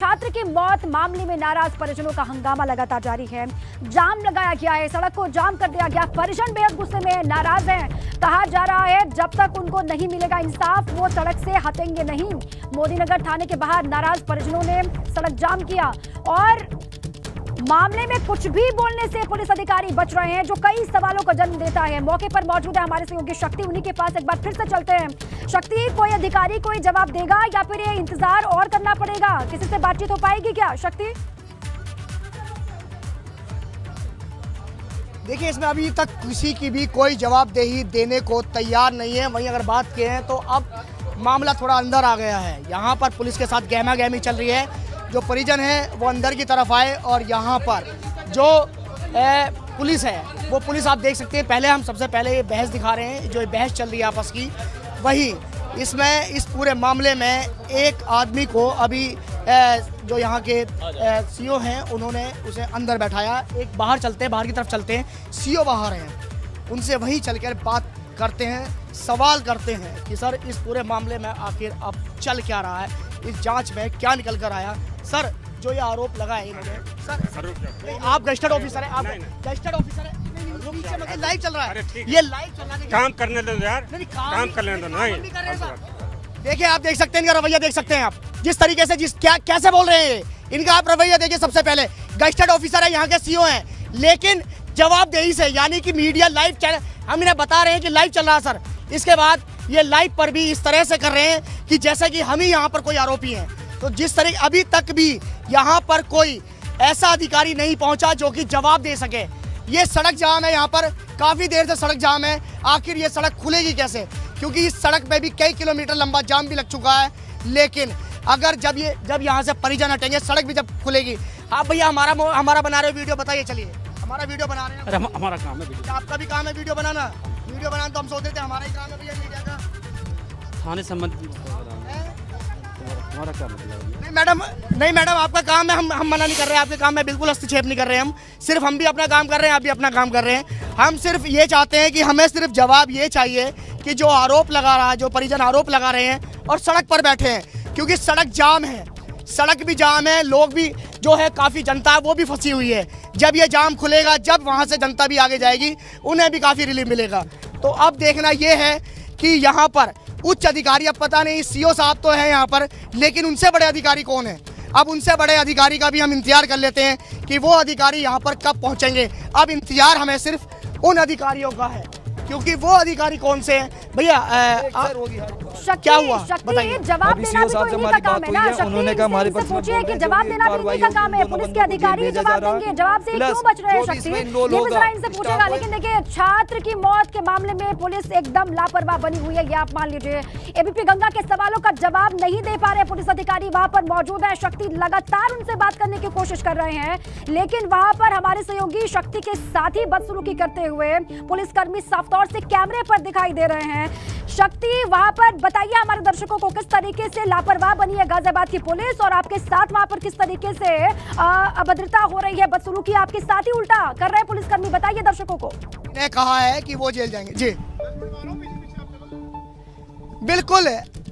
छात्र की मौत मामले में नाराज परिजनों का हंगामा लगातार जारी है। जाम लगाया गया है, सड़क को जाम कर दिया गया। परिजन बेहद गुस्से में नाराज हैं। कहा जा रहा है जब तक उनको नहीं मिलेगा इंसाफ वो सड़क से हटेंगे नहीं। मोदीनगर थाने के बाहर नाराज परिजनों ने सड़क जाम किया और मामले में कुछ भी बोलने से पुलिस अधिकारी बच रहे हैं, जो कई सवालों को जन्म देता है। मौके पर मौजूद है हमारे सहयोगी शक्ति, उन्हीं के पास एक बार फिर से चलते हैं। शक्ति, कोई अधिकारी कोई जवाब देगा या फिर ये इंतजार और करना पड़ेगा? किसी से बातचीत हो पाएगी क्या शक्ति? देखिए, इसमें अभी तक किसी की भी कोई जवाबदेही देने को तैयार नहीं है। वहीं अगर बात करें तो अब मामला थोड़ा अंदर आ गया है। यहाँ पर पुलिस के साथ गहमा गहमी चल रही है। जो परिजन है वो अंदर की तरफ आए और यहाँ पर जो पुलिस है वो पुलिस आप देख सकते हैं। पहले हम सबसे पहले ये बहस दिखा रहे हैं, जो बहस चल रही है आपस की। वही इसमें इस पूरे मामले में एक आदमी को अभी जो यहाँ के सीओ हैं उन्होंने उसे अंदर बैठाया। एक बाहर चलते हैं, बाहर की तरफ चलते हैं। सीओ बाहर हैं, उनसे वहीं चलकर बात करते हैं, सवाल करते हैं कि सर इस पूरे मामले में आखिर अब चल क्या रहा है, इस जांच में क्या निकल कर आया। सर, जो ये आरोप लगा है इन्होंने, सर आप गजेटेड ऑफिसर हैं, आप गजेटेड ऑफिसर हैं। मतलब लाइव चल रहा है, ये लाइव चल रहा है। काम करने दो यार, काम करने दो। नहीं देखिए, आप देख सकते हैं इनका रवैया, देख सकते हैं आप जिस तरीके से कैसे बोल रहे हैं इनका आप रवैया देखिए। सबसे पहले गजेटेड ऑफिसर है, यहाँ के सीओ हैं, लेकिन जवाबदेही से, यानी कि मीडिया लाइव चल, हम इन्हें बता रहे हैं कि लाइव चल रहा है सर। इसके बाद ये लाइव पर भी इस तरह से कर रहे हैं कि जैसे कि हम ही यहाँ पर कोई आरोपी हैं। तो जिस तरह अभी तक भी यहाँ पर कोई ऐसा अधिकारी नहीं पहुँचा जो कि जवाब दे सके। ये सड़क जाम है, यहाँ पर काफ़ी देर से सड़क जाम है। आखिर ये सड़क खुलेगी कैसे, क्योंकि इस सड़क पे भी कई किलोमीटर लंबा जाम भी लग चुका है। लेकिन अगर जब यहाँ से परिजन हटेंगे, सड़क भी जब खुलेगी। आप भैया हमारा बना रहे हो वीडियो, बताइए। चलिए, हमारा वीडियो बना रहे हैं। अरे हमारा काम है, आपका भी काम है वीडियो बनाना। वीडियो बनाना तो हम सोचते थे हमारा ही काम है भैया, मीडिया का। थाने संबंधित हमारा क्या मतलब? नहीं मैडम, आपका काम है, हम मना नहीं कर रहे हैं। आपके काम में बिल्कुल हस्तक्षेप नहीं कर रहे हैं। हम भी अपना काम कर रहे हैं, आप भी अपना काम कर रहे हैं। हम सिर्फ ये चाहते हैं कि हमें सिर्फ जवाब ये चाहिए कि जो आरोप लगा रहा है, जो परिजन आरोप लगा रहे हैं और सड़क पर बैठे हैं, क्योंकि सड़क जाम है, सड़क भी जाम है, लोग भी जो है काफ़ी जनता है वो भी फंसी हुई है। जब ये जाम खुलेगा, जब वहाँ से जनता भी आगे जाएगी, उन्हें भी काफ़ी रिलीफ मिलेगा। तो अब देखना ये है कि यहाँ पर उच्च अधिकारी, अब पता नहीं सीओ साहब तो हैं यहाँ पर, लेकिन उनसे बड़े अधिकारी कौन है? अब उनसे बड़े अधिकारी का भी हम इंतजार कर लेते हैं कि वो अधिकारी यहाँ पर कब पहुँचेंगे। अब इंतजार हमें सिर्फ उन अधिकारियों का है, क्योंकि वो अधिकारी कौन से हैं भैया? क्या हुआ बताइए। जवाब देना भी तो इन्हीं का काम है ना। उन्होंने कहा हमारे पास पूछिए कि जवाब देना भी इन्हीं का काम है। पुलिस के अधिकारी जवाब देंगे, जवाब से क्यों बच रहे हैं शक्ति? ये भी जरा इनसे पूछेगा। लेकिन देखिए, छात्र की मौत के मामले में पुलिस एकदम लापरवाह बनी हुई है, ये आप मान लीजिए। एबीपी गंगा के सवालों का जवाब नहीं दे पा रहे पुलिस अधिकारी, वहां पर मौजूद है। शक्ति लगातार उनसे बात करने की कोशिश कर रहे हैं, लेकिन वहां पर हमारे सहयोगी शक्ति के साथ ही बदसलूकी करते हुए पुलिसकर्मी साफ तौर से कैमरे पर दिखाई दे रहे हैं। शक्ति, वहां पर बताइए हमारे दर्शकों को किस तरीके से लापरवाह बनी है गाजियाबाद की पुलिस, और आपके साथ वहां पर किस तरीके से अभद्रता हो रही है, बदसलूकी आपके साथ ही उल्टा कर रहे हैं पुलिसकर्मी, बताइए दर्शकों को। ने कहा है कि वो जेल जाएंगे। जी बिल्कुल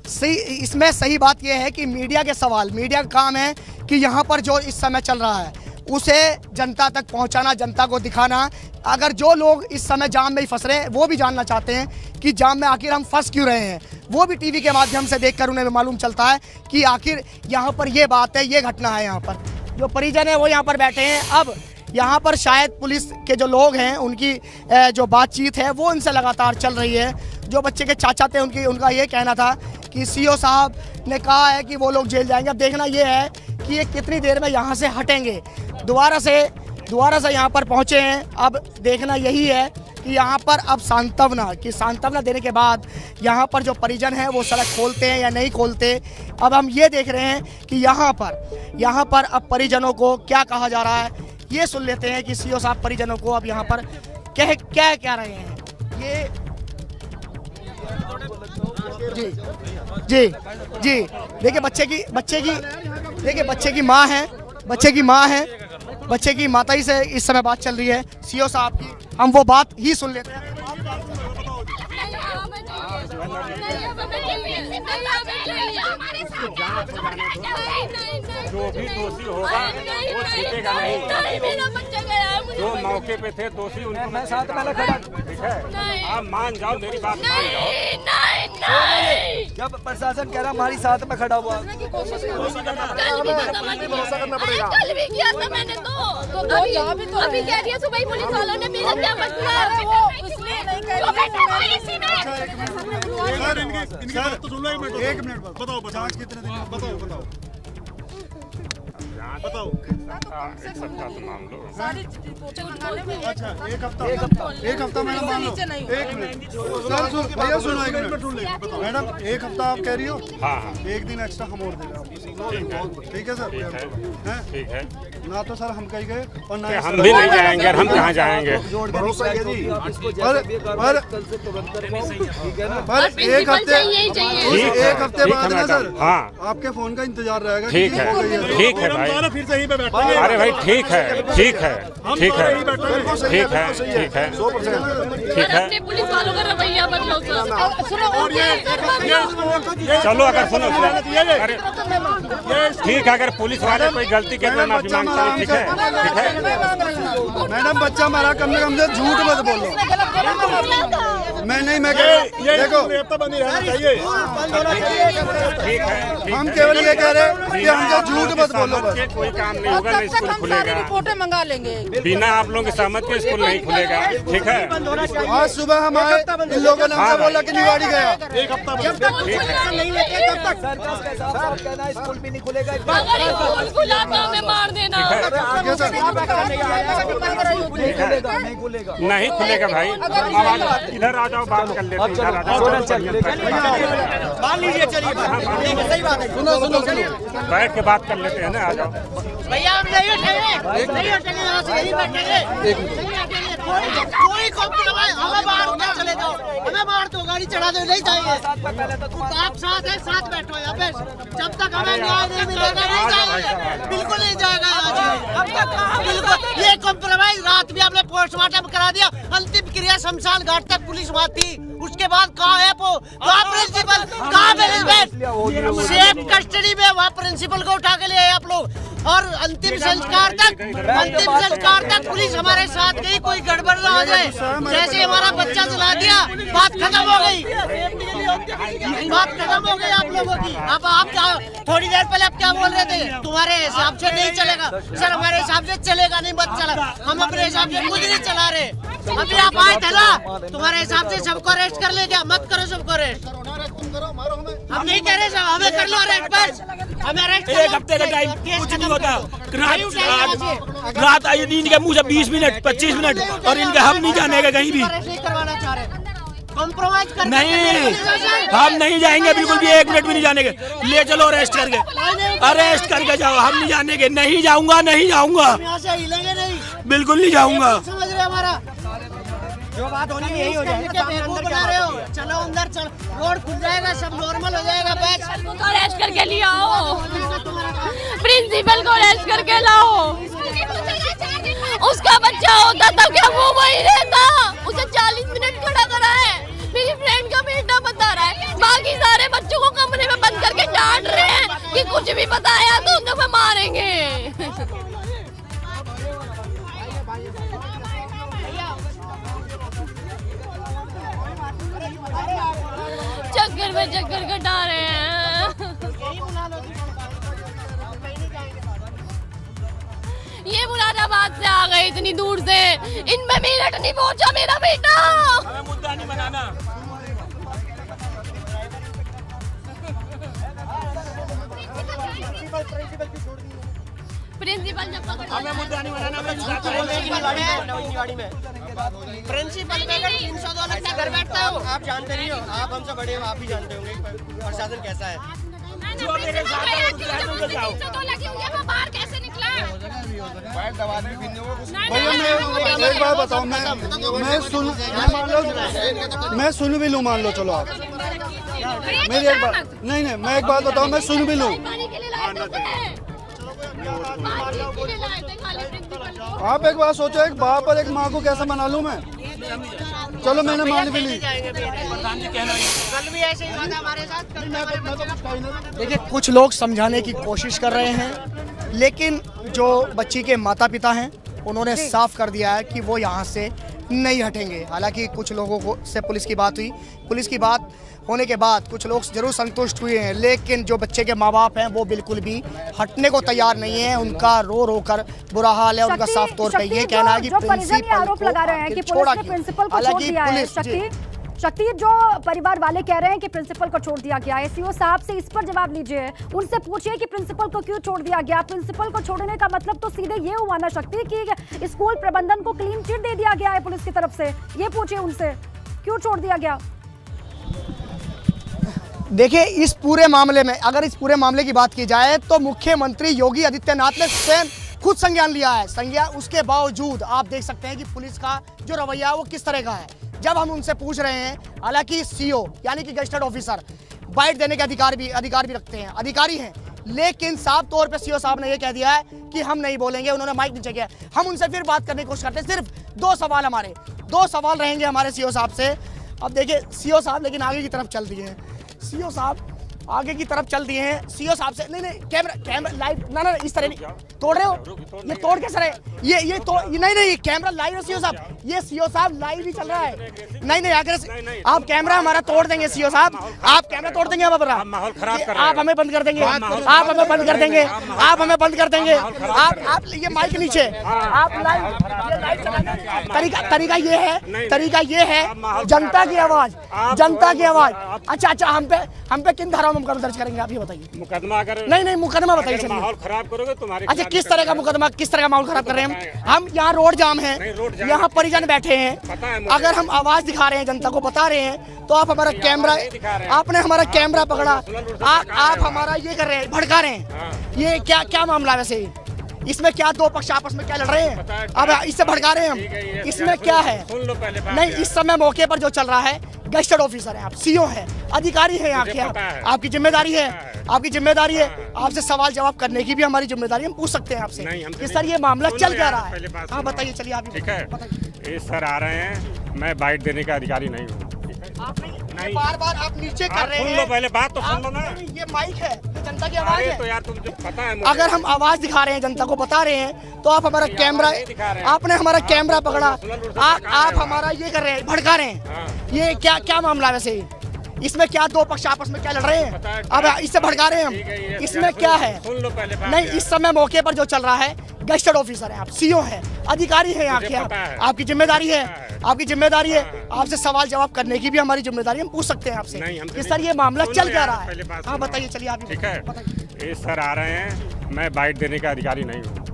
सही। इसमें सही बात यह है कि मीडिया के सवाल, मीडिया का काम है कि यहाँ पर जो इस समय चल रहा है उसे जनता तक पहुँचाना, जनता को दिखाना। अगर जो लोग इस समय जाम में ही फंस रहे हैं वो भी जानना चाहते हैं कि जाम में आखिर हम फंस क्यों रहे हैं, वो भी टीवी के माध्यम से देखकर उन्हें मालूम चलता है कि आखिर यहाँ पर ये बात है, ये घटना है। यहाँ पर जो परिजन है वो यहाँ पर बैठे हैं। अब यहाँ पर शायद पुलिस के जो लोग हैं उनकी जो बातचीत है वो इनसे लगातार चल रही है। जो बच्चे के चाचा थे उनका ये कहना था कि सीओ साहब ने कहा है कि वो लोग जेल जाएंगे। अब देखना ये है कि ये कितनी देर में यहाँ से हटेंगे। दोबारा से यहाँ पर पहुँचे हैं। अब देखना यही है कि यहाँ पर अब सांत्वना देने के बाद यहाँ पर जो परिजन हैं वो सड़क खोलते हैं या नहीं खोलते। अब हम ये देख रहे हैं कि यहाँ पर अब परिजनों को क्या कहा जा रहा है, ये सुन लेते हैं कि सीओ साहब परिजनों को अब यहाँ पर क्या रहे हैं। ये जी देखिए, बच्चे की माता ही से इस समय बात चल रही है सीओ साहब की। हम वो बात ही सुन लेते हैं। जो भी दोषी होगा वो छूटेगा नहीं। जो मौके पे थे दोषी उनको मैं साथ में खड़ा, ठीक है, आप मान जाओ, मेरी बात मान जाओ। जब प्रशासन कह रहा हमारी साथ में खड़ा हुआ, भरोसा करना पड़ेगा। कल भी किया था मैंने तो अभी कह रही है सुबह पुलिस वालों ने मेरा क्या एक मिनट बताओ, जांच कितने दिन बताओ एक सप्ताह तो मान लो। अच्छा एक हफ्ता मैडम मान लो। एक मिनट सर, भैया सुनो एक मिनट मैडम, एक हफ्ता आप कह रही हो। हाँ, एक दिन एक्स्ट्रा हम और दे रहे हैं, ठीक है सर? ठीक है। ना तो सर हम कहीं गए और ना हम भी नहीं जाएंगे, हम कहाँ जाएंगे। भरोसा है जी। पर एक हफ्ते बाद ना सर, हाँ, आपके फोन का इंतजार रहेगा। ठीक है, ठीक है भाई। फिर से यहीं पे बैठे। अरे भाई ठीक है, ठीक है, ठीक है, ठीक है, ठीक है, ठीक है। अपने पुलिस वालों का रवैया बदलो चलो अगर सुनो, अरे ठीक है, अगर पुलिस वाले कोई गलती के तो माफी मांगता है, ठीक है, ठीक है। मैडम बच्चा मारा, कम से झूठ मत बोलो। मैं नहीं, मैं देखो ठीक है, हम केवल ये कह रहे हैं कि हमसे झूठ मत बोलो बस। कोई काम नहीं होगा, नहीं स्कूल खुलेगा। रिपोर्टें मंगा लेंगे बिना आप लोगों की सहमति के स्कूल नहीं खुलेगा, ठीक है। आज सुबह हम आए, इन लोगों ने हमसे बोला कि निवाड़ी गया। एक हफ्ता नहीं लेते तब तक स्कूल भी नहीं खुलेगा। स्कूल खुला तो हमें मार देना। नहीं खुलेगा, नहीं खुलेगा भाई। इधर आ जाओ, बात कर लेते हैं, इधर आ जाओ, मान लीजिए, चलिए सही बात है। सुनो बैठ के बात कर लेते हैं ना, आ जाओ। भैया हम नहीं उठेंगे, यहाँ से यहीं बैठेंगे। कोई कॉम्प्रोमाइज, हमें बाहर उठा चले जाओ, हमें बाहर तो गाड़ी चढ़ा दो, नहीं जाएंगे। आप साथ है, साथ बैठो यहाँ पे, जब तक हमें न्याय नहीं मिलेगा नहीं जाएंगे, बिल्कुल नहीं जाएगा। अब तक बिल्कुल ये कॉम्प्रोमाइज, रात भी हमने पोस्टमार्टम करा दिया, अंतिम क्रिया शमशान घाट तक पुलिस वहाँ थी, उसके बाद कहाँ है वो, कहाँ प्रिंसिपल, कहाँ मैनेजमेंट, सेफ कस्टडी में वहाँ प्रिंसिपल को उठा के ले आए आप लोग। और अंतिम संस्कार तक पुलिस हमारे साथ गई, कोई गड़बड़ ना हो जाए। जैसे हमारा बच्चा चला दिया, बात खत्म हो गई, बात खत्म हो गई आप लोगों की। अब आप क्या, थोड़ी देर पहले आप क्या बोल रहे थे, तुम्हारे हिसाब से नहीं चलेगा सर, हमारे हिसाब से चलेगा, नहीं मत चला, हम अपने हिसाब से खुद नहीं चला रहे। अभी आप आए थे ना, तुम्हारे हिसाब से सबको अरेस्ट कर ले, क्या मत करो सबको अरेस्ट। हम नहीं कह रहे साहब, हमें कर लो अरेस्ट, बस हमें अरेस्ट। एक हफ्ते का टाइम कुछ नहीं होता। रात आई नींद के मुंह से 20 मिनट 25 मिनट और इनके हम नहीं जाने का कहीं भी। करवाना चाह रहे कॉम्प्रोमाइज कर नहीं, हम नहीं जाएंगे बिल्कुल भी, 1 मिनट भी नहीं जाने के। ले चलो अरेस्ट करके, अरेस्ट करके जाओ, हम नहीं जाने के। नहीं जाऊंगा, नहीं जाऊंगा, यहाँ से हिलेंगे नहीं, बिल्कुल नहीं जाऊंगा। समझ रहे हमारा जो बात होनी यही हो जाएगा। बना रहे हो, चलो अंदर चलो, रोड खुल जाएगा, सब नॉर्मल हो जाएगा। बस अरेस्ट करके ले आओ, प्रिंसिपल को अरेस्ट करके लाओ। उसका बच्चा होता तब क्या वो वही रहता, उसे 40 मिनट खड़ा करा है। मेरी फ्रेंड का बेटा बता रहा है, बाकी सारे बच्चों को कमरे में बंद करके डांट रहे हैं कि कुछ भी बताया तो उनको मैं मारेंगे। चक्कर में चक्कर कटा रहे हैं। ये मुरादाबाद से आ गए इतनी दूर से, इनमें मिनट नहीं पहुंचा मेरा बेटा। हमें मुद्दा नहीं बनाना। प्रिंसिपल जब तक हमें मुद्दा नहीं बनाना। प्रिंसिपल में अगर 302 लगता घर बैठता हो, आप जानते नहीं हो, आप हमसे बड़े हो, आप ही जानते होंगे प्रशासन कैसा है। जो मेरे साथ है वो जाओ। बाहर कैसे निकला? भैया एक बात बताओ, मैं सुन भी लूँ, मान लो, चलो आप मेरी एक बात, नहीं मैं एक बात बताऊँ, मैं सुन भी लूँ। आप एक बात सोचो, एक बाप और एक माँ को कैसे मना लूँ मैं? चलो मैंने मान भी ली। कल भी ऐसे ही हुआ था हमारे साथ। कल भी हमारे बच्चे देखिए कुछ लोग समझाने की कोशिश कर रहे हैं, लेकिन जो बच्ची के माता पिता हैं उन्होंने साफ कर दिया है कि वो यहाँ से नहीं हटेंगे। हालांकि कुछ लोगों को से पुलिस की बात हुई, पुलिस की बात होने के बाद कुछ लोग जरूर संतुष्ट हुए हैं, लेकिन जो बच्चे के माँ बाप हैं वो बिल्कुल भी हटने को तैयार नहीं है। उनका रो रो कर बुरा हाल है। उनका साफ तौर पे ये कहना है कि आरोप लगा रहे हैं कि पुलिस ने प्रिंसिपल को छोड़ दिया है। शक्ति, जो परिवार वाले कह रहे हैं कि प्रिंसिपल को छोड़ दिया गया है, सीओ साहब से इस पर जवाब लीजिए। उनसे पूछिए कि प्रिंसिपल को क्यों छोड़ दिया गया। प्रिंसिपल को छोड़ने का मतलब तो सीधे ये हुआ ना शक्ति कि स्कूल प्रबंधन को क्लीन चिट दे दिया गया है पुलिस की तरफ से। ये पूछिए उनसे क्यों छोड़ दिया गया। देखिए इस पूरे मामले में, अगर इस पूरे मामले की बात की जाए तो मुख्यमंत्री योगी आदित्यनाथ ने स्वयं खुद संज्ञान लिया है। संज्ञान उसके बावजूद आप देख सकते हैं कि पुलिस का जो रवैया है वो किस तरह का है। जब हम उनसे पूछ रहे हैं, हालांकि सीओ यानी कि गजेटेड ऑफिसर बाइट देने के अधिकार भी रखते हैं, अधिकारी हैं, लेकिन साफ तौर पे सीओ साहब ने ये कह दिया है कि हम नहीं बोलेंगे। उन्होंने माइक नीचे किया। हम उनसे फिर बात करने की कोशिश करते हैं। सिर्फ हमारे दो सवाल रहेंगे हमारे सीओ साहब से। अब देखिए सीओ साहब लेकिन आगे की तरफ चल दिए हैं। सीओ साहब आगे की तरफ चल दिए हैं। सीओ साहब से नहीं कैमरा लाइव ना इस तरह नहीं तोड़ रहे हो। ये तोड़ कैसे रहे? ये तो नहीं कैमरा लाइव है सीओ साहब। ये सीओ साहब लाइव ही चल रहा है। नहीं आगे आप कैमरा हमारा तोड़ देंगे सीओ साहब। आप कैमरा तोड़ देंगे। माहौल खराब कर रहे हैं। आप हमें बंद कर देंगे। आप हमें बंद कर देंगे। आप हमें बंद कर देंगे। आप ये माइक नीचे आप लाइव तरीका ये है जनता की आवाज। अच्छा हम पे किन धाराओं में मुकदमा दर्ज करेंगे आप ये बताइए। मुकदमा अगर नहीं मुकदमा बताइए। चलिए माहौल खराब करोगे तुम्हारे। अच्छा किस तरह का मुकदमा, किस तरह का माहौल खराब कर रहे हैं हम? यहाँ रोड जाम है, यहाँ परिजन बैठे हैं। अगर हम आवाज दिखा रहे हैं, जनता को बता रहे हैं, तो आप हमारा कैमरा, आपने हमारा कैमरा पकड़ा, आप हमारा ये कर रहे हैं, भड़का रहे हैं। ये क्या मामला है वैसे? इसमें क्या दो पक्ष आपस में क्या लड़ रहे हैं? अब इससे भड़का रहे हैं हम। इसमें क्या है? नहीं, इस समय मौके पर जो चल रहा है गजेटेड ऑफिसर है, आप सीओ है, अधिकारी है यहाँ के। आपकी जिम्मेदारी है, आपसे सवाल जवाब करने की भी हमारी जिम्मेदारी। हम पूछ सकते हैं आपसे कि सर ये मामला चल क्या रहा है? हाँ बताइए। चलिए आप ठीक है। ये सर आ रहे हैं, मैं बाइट देने का अधिकारी नहीं हूँ। नहीं बार आप नीचे कर रहे हैं। सुन लो पहले बात तो सुन लो ना। ये माइक है, ये जनता की आवाज है। तो यार तुम पता है अगर हम आवाज दिखा रहे हैं, जनता को बता रहे हैं, तो आप हमारा कैमरा, आपने हमारा कैमरा पकड़ा, आप हमारा ये कर रहे हैं, भड़का रहे हैं। ये क्या मामला है वैसे? इसमें क्या दो पक्ष आपस में क्या लड़ रहे हैं? अब इससे भड़का रहे हैं हम। इसमें क्या है? सुन लो पहले। नहीं, इस समय मौके पर जो चल रहा है गजेटेड ऑफिसर है, आप सीओ है, अधिकारी है यहाँ के। आपकी जिम्मेदारी है, आपसे सवाल जवाब करने की भी हमारी जिम्मेदारी। हम पूछ सकते हैं आपसे कि सर ये मामला चल क्या रहा है? हाँ बताइए। चलिए आप ठीक है। ये सर आ रहे हैं, मैं बाइट देने का अधिकारी नहीं हूँ।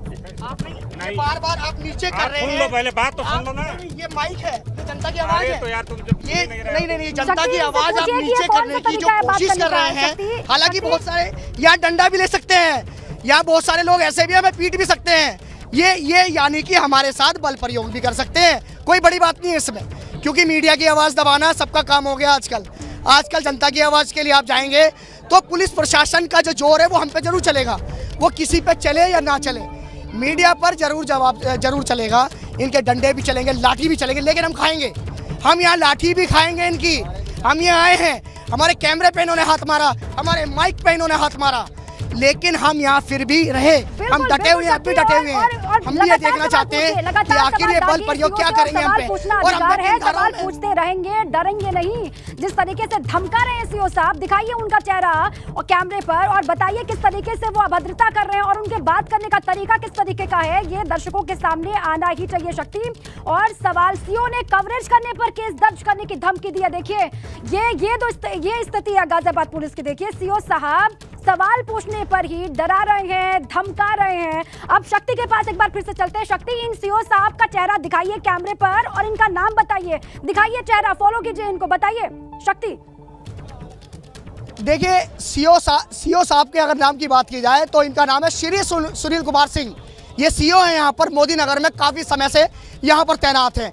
नहीं बार आप नीचे कर रहे हैं। सुन लो पहले बात तो सुन लो ना। ये माइक है, ये जनता की आवाज है। तो यार तुम ये नहीं जनता की आवाज आप नीचे करने की जो कोशिश कर रहे हैं। हालांकि बहुत सारे यहाँ डंडा भी ले सकते हैं, यहाँ बहुत सारे लोग ऐसे भी हमें पीट भी सकते हैं। ये यानी कि हमारे साथ बल प्रयोग भी कर सकते हैं। कोई बड़ी बात नहीं है इसमें, क्योंकि मीडिया की आवाज़ दबाना सबका काम हो गया आजकल जनता की आवाज़ के लिए आप जाएंगे तो पुलिस प्रशासन का जो जोर है वो हम पे जरूर चलेगा। वो किसी पे चले या ना चले, मीडिया पर जरूर चलेगा। इनके डंडे भी चलेंगे, लाठी भी चलेंगे, लेकिन हम खाएंगे। हम यहाँ लाठी भी खाएंगे इनकी। हम यहाँ आए हैं, हमारे कैमरे पे इन्होंने हाथ मारा, हमारे माइक पे इन्होंने हाथ मारा, लेकिन हम यहाँ फिर भी रहे। हम डटे हुए हैं, अब भी डटे हुए हैं। हम भी ये देखना चाहते हैं कि आखिर ये बल प्रयोग क्या करेंगे हम पे। और हम सवाल पूछते रहेंगे, डरेंगे नहीं। जिस तरीके से धमका रहे हैं सीओ साहब, दिखाइए उनका चेहरा और कैमरे पर, और बताइए किस तरीके से वो अभद्रता कर रहे हैं और उनके बात करने का तरीका किस तरीके का है। ये दर्शकों के सामने आना ही चाहिए शक्ति। और सवाल, सीओ ने कवरेज करने पर केस दर्ज करने की धमकी दी है। देखिए ये स्थिति है गाजियाबाद पुलिस की। देखिए सीओ साहब सवाल पूछने पर ही डरा रहे हैं, धमका रहे हैं। अब शक्ति के पास एक बार फिर से चलते हैं। शक्ति, इन सीओ साहब का चेहरा दिखाइए कैमरे पर और इनका नाम बताइए। दिखाइए चेहरा, फॉलो कीजिए इनको, बताइए शक्ति। देखिए सीओ साहब के अगर नाम की बात की जाए तो इनका नाम है श्री सुनील कुमार सिंह। ये सीओ है यहाँ पर मोदी नगर में, काफ़ी समय से यहाँ पर तैनात हैं।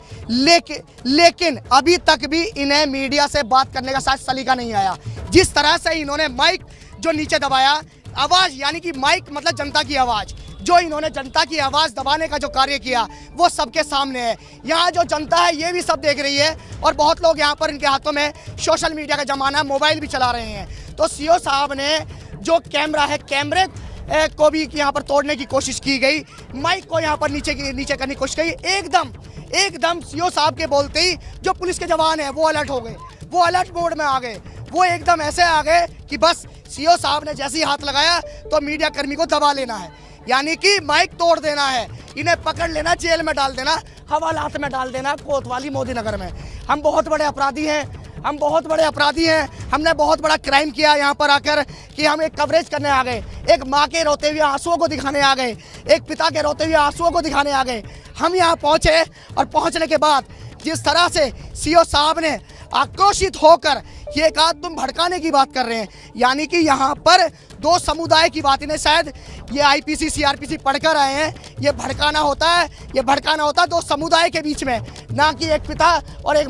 लेकिन अभी तक भी इन्हें मीडिया से बात करने का शायद सलीका नहीं आया। जिस तरह से इन्होंने माइक जो नीचे दबाया, आवाज़ यानी कि माइक मतलब जनता की आवाज़, जो इन्होंने जनता की आवाज़ दबाने का जो कार्य किया वो सबके सामने है। यहाँ जो जनता है ये भी सब देख रही है और बहुत लोग यहाँ पर इनके हाथों में सोशल मीडिया का ज़माना, मोबाइल भी चला रहे हैं। तो सीओ साहब ने जो कैमरा है, कैमरे को भी यहाँ पर तोड़ने की कोशिश की गई, माइक को यहाँ पर नीचे करने की कोशिश की। एकदम सीओ साहब के बोलते ही जो पुलिस के जवान हैं वो अलर्ट हो गए, वो अलर्ट मोड में आ गए। वो एकदम ऐसे आ गए कि बस सीओ साहब ने जैसे ही हाथ लगाया तो मीडिया कर्मी को दबा लेना है, यानी कि माइक तोड़ देना है, इन्हें पकड़ लेना, जेल में डाल देना, हवालात में डाल देना, कोतवाली मोदी नगर में। हम बहुत बड़े अपराधी हैं, हमने बहुत बड़ा क्राइम किया यहाँ पर आकर कि हम एक कवरेज करने आ गए, एक माँ के रोते हुए आंसुओं को दिखाने आ गए, एक पिता के रोते हुए आंसुओं को दिखाने आ गए। हम यहाँ पहुँचे और पहुँचने के बाद जिस तरह से सीओ साहब ने आक्रोशित होकर ये कहा तुम भड़काने की बात कर रहे हैं, यानी कि यहाँ पर दो समुदाय की बात, इन्हें शायद ये आईपीसी सीआरपीसी पढ़कर आए हैं। ये भड़काना होता है दो समुदाय के बीच में, ना कि एक पिता और एक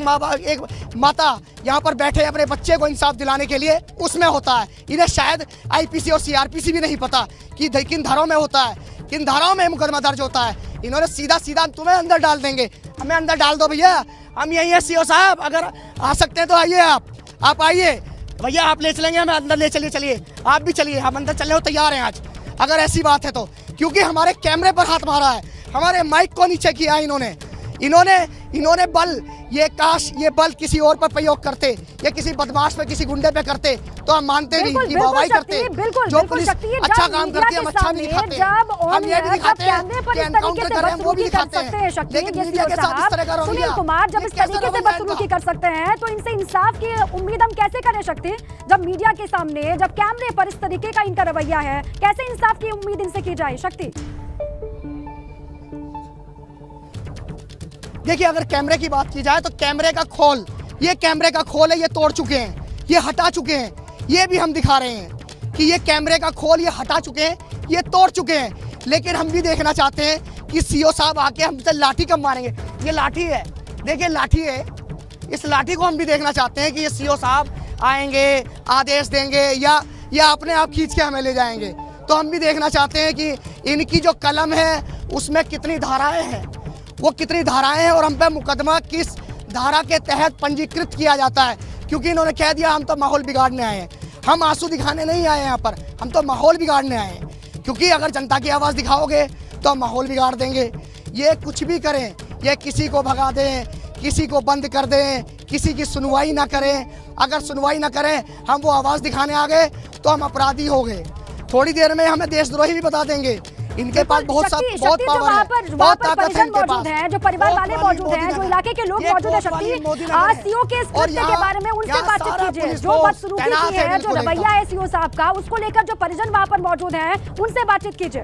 माता यहाँ पर बैठे अपने बच्चे को इंसाफ दिलाने के लिए, उसमें होता है। इन्हें शायद आईपीसी और सीआरपीसी भी नहीं पता कि किन धाराओं में होता है, किन धाराओं में मुकदमा दर्ज होता है। इन्होंने सीधा तुम्हें अंदर डाल देंगे, हमें अंदर डाल दो भैया, हम यही है। सीओ साहब अगर आ सकते हैं तो आइए, आप आइए भैया, आप ले चलेंगे, हमें अंदर ले चलिए, आप भी चलिए, हम अंदर चलने को तैयार हैं आज अगर ऐसी बात है तो। क्योंकि हमारे कैमरे पर हाथ मारा है, हमारे माइक को नीचे किया है इन्होंने बल, ये काश ये बल किसी और पर प्रयोग करते या किसी बदमाश पे, किसी गुंडे पे करते तो हम मानते नहीं कि वाहवाही करते। जो पुलिस अच्छा काम करती है हम अच्छा नहीं दिखाते, हम ये भी दिखाते हैं कि एनकाउंटर कर रहे हैं, वो भी दिखाते हैं। लेकिन मीडिया के साथ इस तरह का रवैया, सुनील कुमार जब इस तरीके से बदसलूकी कर सकते हैं तो इनसे इंसाफ की उम्मीद हम कैसे करें शक्ति? जब मीडिया के सामने, जब कैमरे पर इस तरीके का इनका रवैया है, कैसे इंसाफ की उम्मीद इनसे की जाए शक्ति? देखिए अगर कैमरे की बात की जाए तो कैमरे का खोल, ये कैमरे का खोल है, ये तोड़ चुके हैं, ये हटा चुके हैं, ये भी हम दिखा रहे हैं कि ये कैमरे का खोल ये हटा चुके हैं, ये तोड़ चुके हैं। लेकिन हम भी देखना चाहते हैं कि सीओ साहब आके हमसे लाठी कब मारेंगे। ये लाठी है, देखिए लाठी है, इस लाठी को हम भी देखना चाहते हैं कि ये सीओ साहब आएंगे, आदेश देंगे या अपने आप खींच के हमें ले जाएंगे। तो हम भी देखना चाहते हैं कि इनकी जो कलम है उसमें कितनी धाराएं हैं, वो कितनी धाराएं हैं और हम पे मुकदमा किस धारा के तहत पंजीकृत किया जाता है। क्योंकि इन्होंने कह दिया हम तो माहौल बिगाड़ने आए हैं, हम आंसू दिखाने नहीं आए हैं यहाँ पर, हम तो माहौल बिगाड़ने आए हैं। क्योंकि अगर जनता की आवाज़ दिखाओगे तो हम माहौल बिगाड़ देंगे। ये कुछ भी करें, ये किसी को भगा दें, किसी को बंद कर दें, किसी की सुनवाई ना करें। अगर सुनवाई ना करें, हम वो आवाज़ दिखाने आ गए तो हम अपराधी हो गए। थोड़ी देर में हमें देशद्रोही भी बता देंगे। इनके पास बहुत पावर है, बहुत ताकत है इनके पास, जो परिवार वाले मौजूद हैं, जो इलाके के लोग मौजूद हैं। शक्ति आज सीओ के कृत्य के बारे में उनसे बातचीत कीजिए, जो बदसलूकी की है, जो रवैया है सीओ साहब का, उसको लेकर जो परिजन वहां पर मौजूद हैं उनसे बातचीत कीजिए।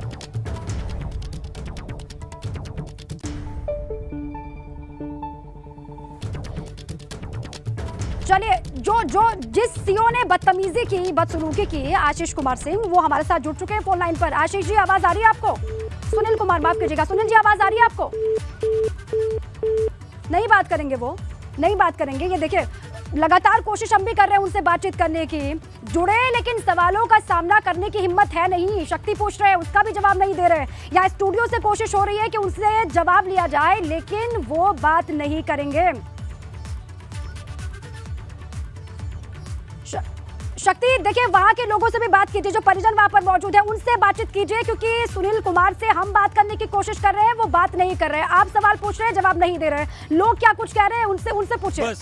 चलिए, जो जिस सीओ ने बदतमीजी की, बदसलूकी की, आशीष कुमार सिंह, वो हमारे साथ जुड़ चुके हैं फोन लाइन पर। आशीष जी आवाज आ रही है आपको? सुनील कुमार माफ कीजिएगा, सुनील जी आवाज आ रही है आपको? नहीं बात करेंगे, वो नहीं बात करेंगे। ये देखिए लगातार कोशिश हम भी कर रहे हैं उनसे बातचीत करने की, जुड़े, लेकिन सवालों का सामना करने की हिम्मत है नहीं। शक्ति पूछ रहे हैं, उसका भी जवाब नहीं दे रहे। यहाँ स्टूडियो से कोशिश हो रही है कि उनसे जवाब लिया जाए, लेकिन वो बात नहीं करेंगे। शक्ति देखिए, वहां के लोगों से भी बात कीजिए, जो परिजन वहां पर मौजूद है उनसे बातचीत कीजिए, क्योंकि सुनील कुमार से हम बात करने की कोशिश कर रहे हैं, वो बात नहीं कर रहे हैं। आप सवाल पूछ रहे हैं, जवाब नहीं दे रहे। लोग क्या कुछ कह रहे हैं उनसे पूछिए।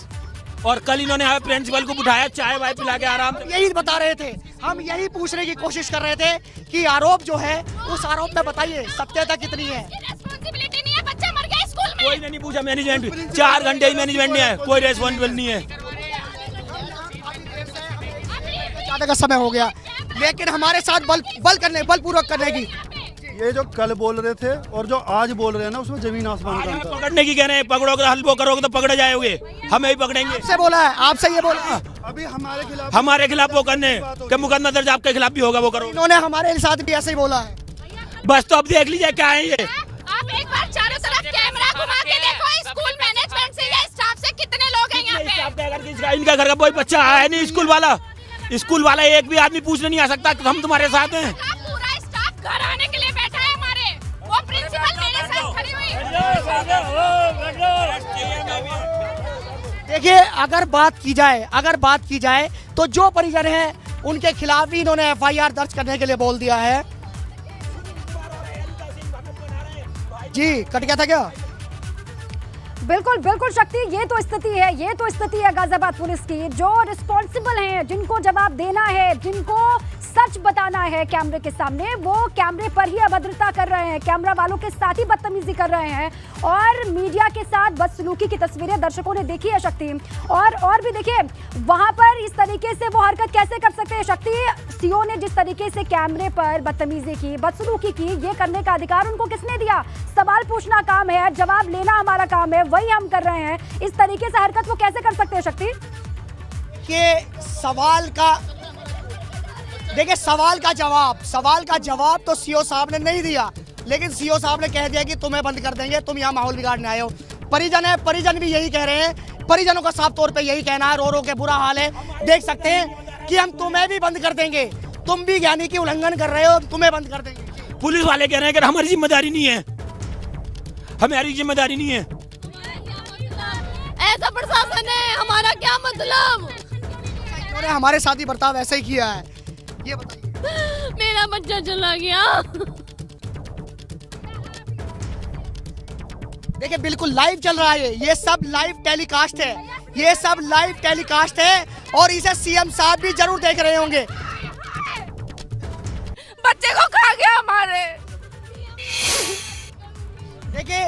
और कल इन्होंने हमें प्रिंसिपल को बिठाया, चाय वाय पिला के आराम से, यही बता रहे थे, हम यही पूछने की कोशिश कर रहे थे कि आरोप जो है उस आरोप में बताइए सत्यता कितनी है। रिस्पांसिबिलिटी नहीं है, बच्चा मर गया स्कूल में। कोई नहीं पूछा, मैनेजमेंट 4 घंटे ही मैनेजमेंट नहीं है, कोई रेस्पॉन्सिबल नहीं है। का समय हो गया, लेकिन हमारे साथ बलपूर्वक करने की, ये जो कल बोल रहे थे और जो आज बोल रहे हैं ना, उसमें जमीन आसमान का अंतर। पकड़ने की कह रहे हैं, पकड़ोगे तो हल्बो करोगे तो पकड़े जाओगे, हमें ही पकड़ेंगे। आपसे बोला है, आपसे ये बोला है। अभी हमारे खिलाफ वो करने कि मुकदमा दर्ज आपके खिलाफ भी होगा, वो करो। इन्होंने हमारे साथ भी ऐसे ही बोला है। बस तो अब देख लीजिए क्या है ये। आप एक बार चारों तरफ कैमरा घुमा के देखो, स्कूल मैनेजमेंट से या स्टाफ से कितने लोग हैं यहाँ पे। इनका घर का कोई बच्चा है नहीं, स्कूल वाला एक भी आदमी पूछने नहीं आ सकता, हम तुम्हारे साथ हैं। पूरा स्टाफ घर आने के लिए बैठा है हमारे। देखिए अगर बात की जाए तो जो परिजन है उनके खिलाफ भी इन्होंने एफआईआर दर्ज करने के लिए बोल दिया है। जी कट गया था क्या? बिल्कुल बिल्कुल शक्ति, ये तो स्थिति है गाजियाबाद पुलिस की। जो रिस्पॉन्सिबल हैं, जिनको जवाब देना है, जिनको सच बताना है कैमरे के सामने, वो कैमरे पर ही अभद्रता कर रहे हैं, कैमरा वालों के साथ ही बदतमीजी कर रहे हैं और मीडिया के साथ बदसलूकी की तस्वीरें दर्शकों ने देखी है शक्ति। और भी देखिए वहां पर इस तरीके से वो हरकत कैसे कर सकते हैं शक्ति। सीओ ने जिस तरीके से कैमरे पर बदतमीजी की, बदसलूकी की, ये करने का अधिकार उनको किसने दिया? सवाल पूछना काम है, जवाब लेना हमारा काम है, वही हम कर रहे हैं। इस तरीके से हरकत वो कैसे कर सकते हैं शक्ति? सवाल का जवाब तो सीओ साहब ने नहीं दिया, लेकिन सीओ साहब ने कह दिया कि तुम्हें बंद कर देंगे, तुम यहाँ माहौल बिगाड़ने आए हो। परिजन भी यही कह रहे हैं, परिजनों का साफ तौर पे यही कहना है, रो रो के बुरा हाल है। देख सकते हैं कि हम तुम्हें भी बंद कर देंगे, तुम भी यानी कि उल्लंघन कर रहे हो, तुम्हें बंद कर देंगे। पुलिस वाले कह रहे हैं कि हमारी जिम्मेदारी नहीं है, हमारी जिम्मेदारी नहीं है। ऐसा प्रशासन है, हमारा क्या मतलब? उन्होंने हमारे साथ ही बर्ताव ऐसे ही किया है, ये बताइए। मेरा बच्चा चला गया। देखिए बिल्कुल लाइव चल रहा है, ये सब लाइव टेलीकास्ट है, और इसे सीएम साहब भी जरूर देख रहे होंगे। बच्चे को खा गया हमारे। देखिए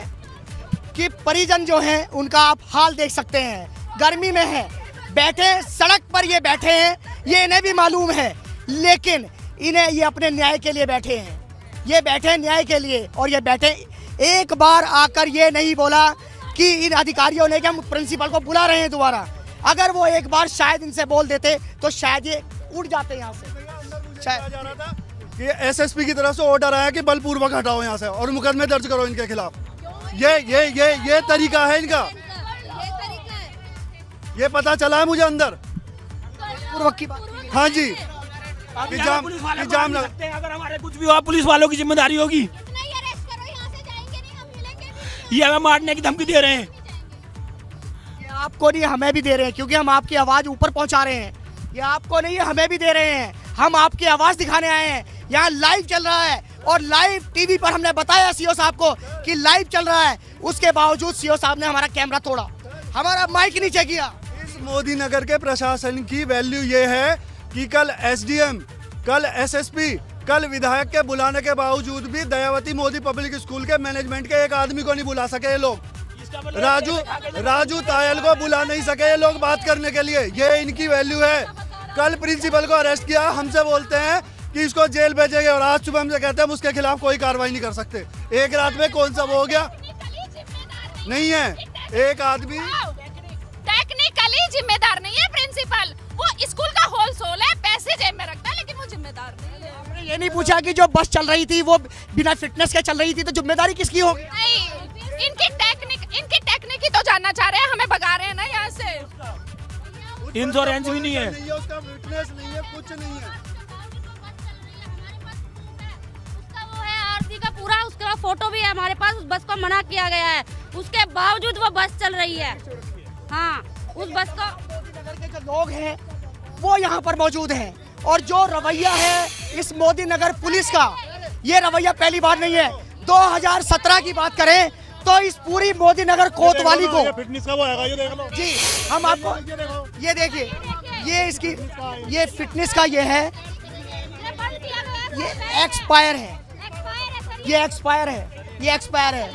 कि परिजन जो हैं उनका आप हाल देख सकते हैं, गर्मी में है, बैठे सड़क पर ये बैठे हैं, ये इन्हें भी मालूम है, लेकिन ये अपने न्याय के लिए बैठे हैं, ये बैठे न्याय के लिए। और ये बैठे, एक बार आकर ये नहीं बोला कि इन अधिकारियों ने कि हम प्रिंसिपल को बुला रहे हैं दोबारा। अगर वो एक बार शायद इनसे बोल देते तो शायद ये उड़ जाते यहाँ से। शायद ये एसएसपी की तरफ से ऑर्डर आया कि बलपूर्वक हटाओ यहाँ से और मुकदमे दर्ज करो इनके खिलाफ। ये तरीका है इनका, ये पता चला है मुझे अंदर पूर्वक की बात। हाँ जी, जाम लगते हैं, अगर हमारे कुछ भी हुआ पुलिस वालों की जिम्मेदारी होगी। ये हमें मारने की धमकी दे रहे हैं। ये आपको नहीं हमें भी दे रहे हैं, क्योंकि हम आपकी आवाज ऊपर पहुंचा रहे हैं। ये आपको नहीं हमें भी दे रहे हैं, हम आपकी आवाज दिखाने आए हैं। यहाँ लाइव चल रहा है और लाइव टीवी पर हमने बताया सीओ साहब को कि लाइव चल रहा है, उसके बावजूद सीओ साहब ने हमारा कैमरा तोड़ा, हमारा माइक नीचे किया। इस मोदी नगर के प्रशासन की वैल्यू ये है कि कल एसडीएम, कल एसएसपी, कल विधायक के बुलाने के बावजूद भी दयावती मोदी पब्लिक स्कूल के मैनेजमेंट के एक आदमी को नहीं बुला सके ये लोग। राजू तायल को बुला नहीं सके ये लोग बात करने के लिए, ये इनकी वैल्यू है। कल प्रिंसिपल को अरेस्ट किया, हमसे बोलते हैं कि इसको जेल भेजेंगे, और आज सुबह हमसे कहते हैं हम उसके खिलाफ कोई कार्रवाई नहीं कर सकते। एक रात में कौन सा वो हो गया? नहीं है, एक आदमी टेक्निकली जिम्मेदार नहीं है प्रिंसिपल, वो स्कूल का होल सोल है, पैसे जेब में रखता है, लेकिन वो जिम्मेदार नहीं है। हमने ये नहीं पूछा कि जो बस चल रही थी वो बिना फिटनेस के चल रही थी, तो जिम्मेदारी किसकी होगी? नहीं, इनकी टेक्निक ही तो जानना चाह रहे हैं, हमें भगा रहे हैं ना यहाँ से। इंश्योरेंस भी नहीं है, उसका फिटनेस नहीं है, कुछ नहीं है। उसका वो है आरती का पूरा, उसका फोटो भी है हमारे पास। उस बस को मना किया गया है, उसके बावजूद वो बस चल रही है। हाँ, उस बस को नगर के जो लोग हैं वो यहाँ पर मौजूद हैं, और जो रवैया है इस मोदी नगर पुलिस का, ये रवैया पहली बार नहीं है। 2017 की बात करें तो इस पूरी मोदी नगर कोतवाली को फिटनेस का वो आएगा, ये देख लो जी, हम आपको ये देखिए, ये इसकी ये फिटनेस का ये है, ये एक्सपायर है, ये एक्सपायर है।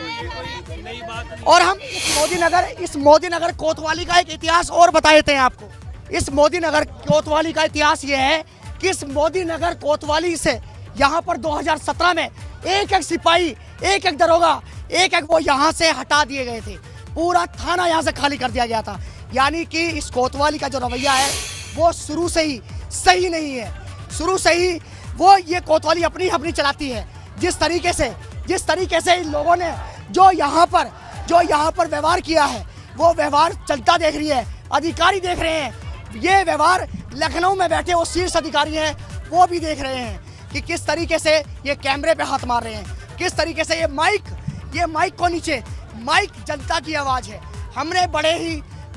और हम इस मोदी नगर कोतवाली का एक इतिहास और बता देते हैं आपको। इस मोदी नगर कोतवाली का इतिहास ये है कि इस मोदी नगर कोतवाली से यहाँ पर 2017 में एक सिपाही, एक दरोगा, एक वो यहाँ से हटा दिए गए थे, पूरा थाना यहाँ से खाली कर दिया गया था। यानी कि इस कोतवाली का जो रवैया है वो शुरू से ही सही नहीं है, शुरू से ही वो ये कोतवाली अपनी चलाती है। जिस तरीके से इन लोगों ने जो यहाँ पर व्यवहार किया है, वो व्यवहार जनता देख रही है, अधिकारी देख रहे हैं। ये व्यवहार लखनऊ में बैठे वो शीर्ष अधिकारी हैं, वो भी देख रहे हैं कि किस तरीके से ये कैमरे पे हाथ मार रहे हैं, किस तरीके से ये माइक को नीचे, माइक जनता की आवाज़ है। हमने बड़े ही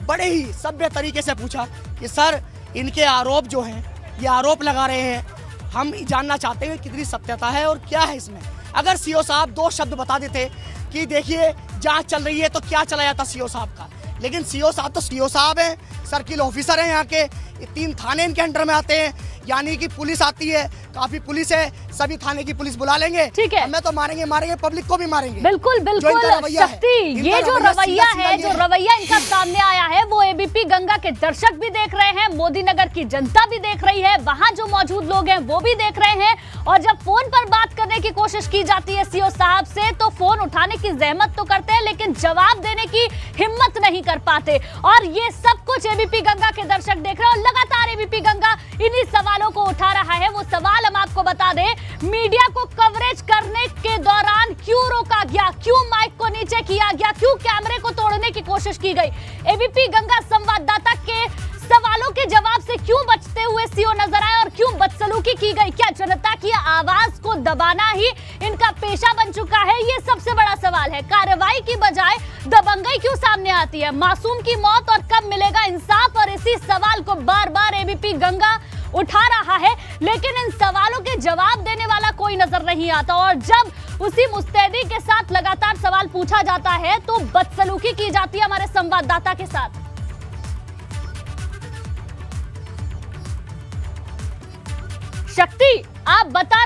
बड़े ही सभ्य तरीके से पूछा कि सर इनके आरोप जो हैं, ये आरोप लगा रहे हैं, हम जानना चाहते हैं कितनी सत्यता है और क्या है इसमें। अगर सीओ साहब 2 शब्द बता देते कि देखिए जांच चल रही है, तो क्या चला जाता सीओ साहब का। लेकिन सीओ साहब तो सीओ साहब हैं, सर्किल ऑफिसर हैं यहाँ के, 3 थाने इनके अंडर में आते हैं, यानी कि पुलिस आती है, काफी पुलिस है, सभी थाने की पुलिस बुला लेंगे। ठीक है, हमें तो मारेंगे, पब्लिक को भी मारेंगे। बिल्कुल बिल्कुल शक्ति, ये जो रवैया है, जो रवैया इनका सामने आया है, वो एबीपी गंगा के दर्शक भी देख रहे हैं, मोदी नगर की जनता भी देख रही है, वहां जो मौजूद लोग हैं वो भी देख रहे हैं। और जब फोन पर बात करने की कोशिश की जाती है सीओ साहब से, तो फोन उठाने की जहमत तो करते हैं, लेकिन जवाब देने की हिम्मत नहीं कर पाते। और ये सब कुछ एबीपी गंगा के दर्शक देख रहे हैं, और लगातार एबीपी गंगा इन्हीं सवालों को उठा रहा है। वो सवाल हम आपको बता दें, मीडिया को कवरेज करने के दौरान क्यों रोका गया, क्यों माइक को नीचे किया गया, क्यों कैमरे को तोड़ने की कोशिश की गई, एबीपी गंगा संवाददाता के सवालों के जवाब से क्यों बचते हुए सीओ नजर आए और क्यों बदसलूकी की गई। क्या जनता की आवाज को दबाना ही इनका पेशा बन चुका है? ये सबसे बड़ा सवाल है। कार्रवाई की बजाय दबंगई क्यों सामने आती है? मासूम की मौत और कब मिलेगा इंसाफ? और इसी सवाल को बार बार एबीपी गंगा उठा रहा है, लेकिन इन सवालों के जवाब देने वाला कोई नजर नहीं आता। और जब उसी मुस्तैदी के साथ लगातार सवाल पूछा जाता है, तो बदसलूकी की जाती है हमारे संवाददाता के साथ। शक्ति, आप बता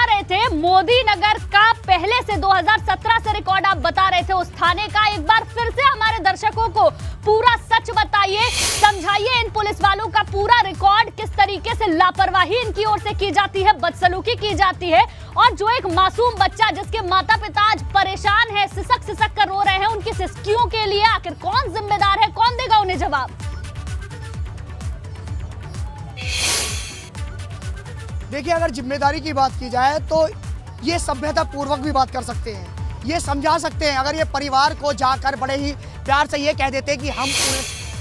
रहे थे मोदी नगर का पहले से 2017 से रिकॉर्ड आप बता रहे थे उस थाने का। एक बार फिर से हमारे दर्शकों को पूरा सच बताइए, समझाइए इन पुलिस वालों का पूरा रिकॉर्ड, किस तरीके से लापरवाही इनकी ओर से की जाती है, बदसलूकी की जाती है, और जो एक मासूम बच्चा जिसके माता पिता आज परेशान है, सिसक कर रो रहे हैं, उनकी सिसकियों के लिए आखिर कौन जिम्मेदार है, कौन देगा उन्हें जवाब? देखिए, अगर जिम्मेदारी की बात की जाए तो ये सभ्यता पूर्वक भी बात कर सकते हैं, ये समझा सकते हैं। अगर ये परिवार को जाकर बड़े ही प्यार से ये कह देते कि हम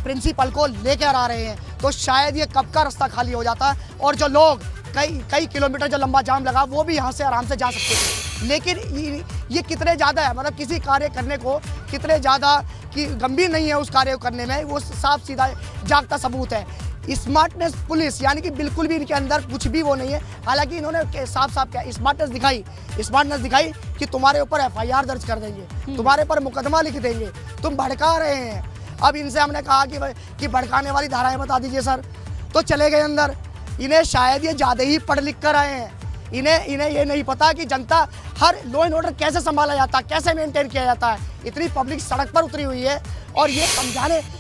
प्रिंसिपल को लेकर आ रहे हैं, तो शायद ये कब का रास्ता खाली हो जाता, और जो लोग कई किलोमीटर जो लंबा जाम लगा, वो भी यहाँ से आराम से जा सकते थे। लेकिन ये कितने ज़्यादा है, मतलब किसी कार्य करने को कितने ज़्यादा कि गंभीर नहीं है उस कार्य को करने में, वो साफ सीधा जागता सबूत है। स्मार्टनेस पुलिस, यानी कि बिल्कुल भी इनके अंदर कुछ भी वो नहीं है। हालांकि इन्होंने साफ क्या स्मार्टनेस दिखाई कि तुम्हारे ऊपर एफआईआर दर्ज कर देंगे, तुम्हारे ऊपर मुकदमा लिख देंगे, तुम भड़का रहे हैं। अब इनसे हमने कहा कि भड़काने वाली धाराएं बता दीजिए सर, तो चले गए अंदर। इन्हें शायद ये ज़्यादा ही पढ़ लिख कर आए हैं, इन्हें ये नहीं पता कि जनता हर लॉ एंड ऑर्डर कैसे संभाला जाता है, कैसे मेंटेन किया जाता है। इतनी पब्लिक सड़क पर उतरी हुई है, और ये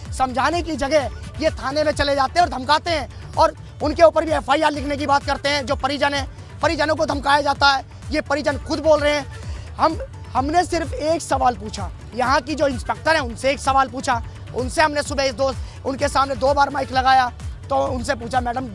समझाने की जगह ये थाने में चले जाते हैं और धमकाते हैं, और उनके ऊपर भी एफआईआर लिखने की बात करते हैं। जो परिजनों को धमकाया जाता है, ये परिजन खुद बोल रहे हैं। हमने सिर्फ एक सवाल पूछा, यहाँ की जो इंस्पेक्टर है उनसे एक सवाल पूछा, उनसे हमने सुबह उनके सामने 2 बार माइक लगाया, तो उनसे पूछा मैडम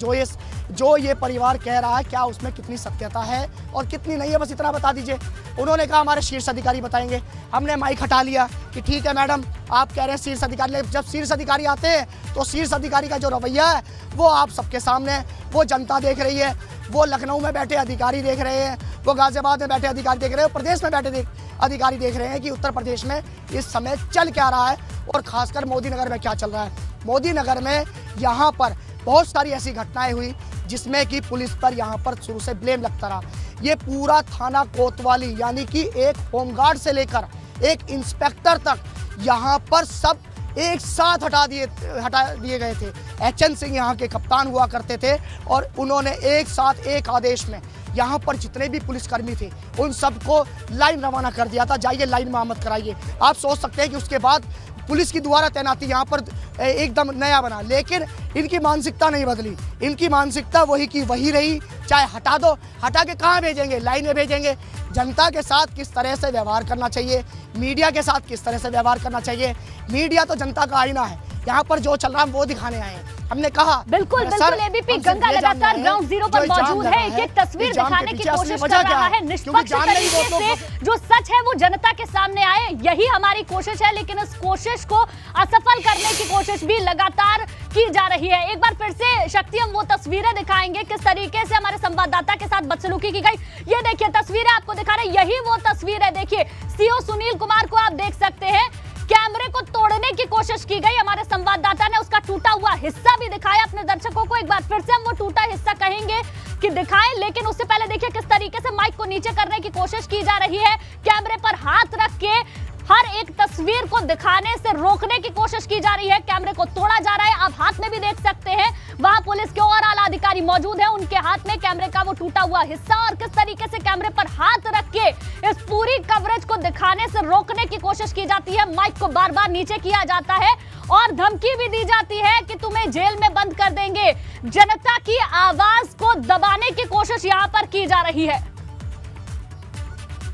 जो ये परिवार कह रहा है, क्या उसमें कितनी सत्यता है और कितनी नहीं है, बस इतना बता दीजिए। उन्होंने कहा हमारे शीर्ष अधिकारी बताएंगे। हमने माइक हटा लिया कि ठीक है मैडम, आप कह रहे हैं शीर्ष अधिकारी। जब शीर्ष अधिकारी आते हैं तो शीर्ष अधिकारी का जो रवैया है वो आप सबके सामने, वो जनता देख रही है, वो लखनऊ में बैठे अधिकारी देख रहे हैं, वो गाजियाबाद में बैठे अधिकारी देख रहे हैं, प्रदेश में बैठे अधिकारी देख रहे हैं कि उत्तर प्रदेश में इस समय चल क्या रहा है, और खासकर मोदी नगर में क्या चल रहा है। मोदी नगर में यहाँ पर बहुत सारी ऐसी घटनाएं हुई जिसमें कि पुलिस पर यहाँ पर शुरू से ब्लेम लगता रहा। ये पूरा थाना कोतवाली, यानी कि एक होमगार्ड से लेकर एक इंस्पेक्टर तक यहाँ पर सब एक साथ हटा दिए गए थे। एचएन सिंह यहाँ के कप्तान हुआ करते थे, और उन्होंने एक साथ एक आदेश में यहाँ पर जितने भी पुलिसकर्मी थे उन सबको लाइन रवाना कर दिया था, जाइए लाइन में आमद कराइए। आप सोच सकते हैं कि उसके बाद पुलिस की दोबारा तैनाती यहाँ पर एकदम नया बना, लेकिन इनकी मानसिकता नहीं बदली। इनकी मानसिकता वही की वही रही, चाहे हटा दो, हटा के कहाँ भेजेंगे, लाइन में भेजेंगे। जनता के साथ किस तरह से व्यवहार करना चाहिए, मीडिया के साथ किस तरह से व्यवहार करना चाहिए। मीडिया तो जनता का आईना है, यहाँ पर जो चल रहा है वो दिखाने आए हैं। हमने कहा बिल्कुल एबीपी गंगा लगातार ग्राउंड जीरो पर मौजूद है, एक तस्वीर दिखाने की कोशिश कर रहा है, निष्पक्ष तरीके से जो सच है वो जनता के सामने आए, यही हमारी कोशिश है। लेकिन इस कोशिश को असफल करने की कोशिश भी लगातार की जा रही है। एक बार फिर से शक्ति हम वो तस्वीरें दिखाएंगे किस तरीके से हमारे संवाददाता के साथ बदसलूकी की गई। ये देखिए तस्वीरें आपको दिखा रहे हैं, यही वो तस्वीर है। देखिए सीओ सुनील कुमार को आप देख सकते हैं कैमरे को तोड़ने की कोशिश की गई। हमारे संवाददाता ने उसका टूटा हुआ हिस्सा भी दिखाया अपने दर्शकों को। एक बार फिर से हम वो टूटा हिस्सा कहेंगे कि दिखाएं, लेकिन उससे पहले देखिए किस तरीके से माइक को नीचे करने की कोशिश की जा रही है। कैमरे पर हाथ रख के हर एक तस्वीर को दिखाने से रोकने की कोशिश की जा रही है। कैमरे को तोड़ा जा रहा है। आप हाथ में भी देख सकते हैं, वहां पुलिस के और आला अधिकारी मौजूद हैं, उनके हाथ में कैमरे का वो टूटा हुआ हिस्सा, और किस तरीके से कैमरे पर हाथ रख के इस पूरी कवरेज को दिखाने से रोकने की कोशिश की जाती है। माइक को बार बार नीचे किया जाता है और धमकी भी दी जाती है कि तुम्हें जेल में बंद कर देंगे। जनता की आवाज को दबाने की कोशिश यहां पर की जा रही है।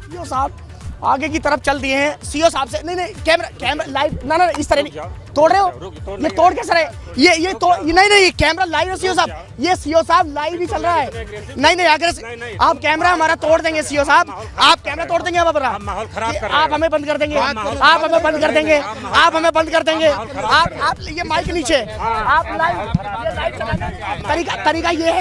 सीओ साहब आगे की तरफ चल दिए हैं। सीओ साहब से नहीं कैमरा लाइव ना इस तरह नहीं तोड़ रहे हो। ये तोड़ कैसे रहे? ये तोड़ नहीं कैमरा लाइव है सीओ साहब। ये सीओ साहब लाइव ही चल रहा है। नहीं अगर आप कैमरा हमारा तोड़ देंगे सीओ साहब, आप कैमरा तोड़ देंगे, माहौल खराब कर रहे हैं। आप हमें बंद कर देंगे, आप हमें बंद कर देंगे, आप हमें बंद कर देंगे। आप ये माइक नीचे, आप लाइव तरीका ये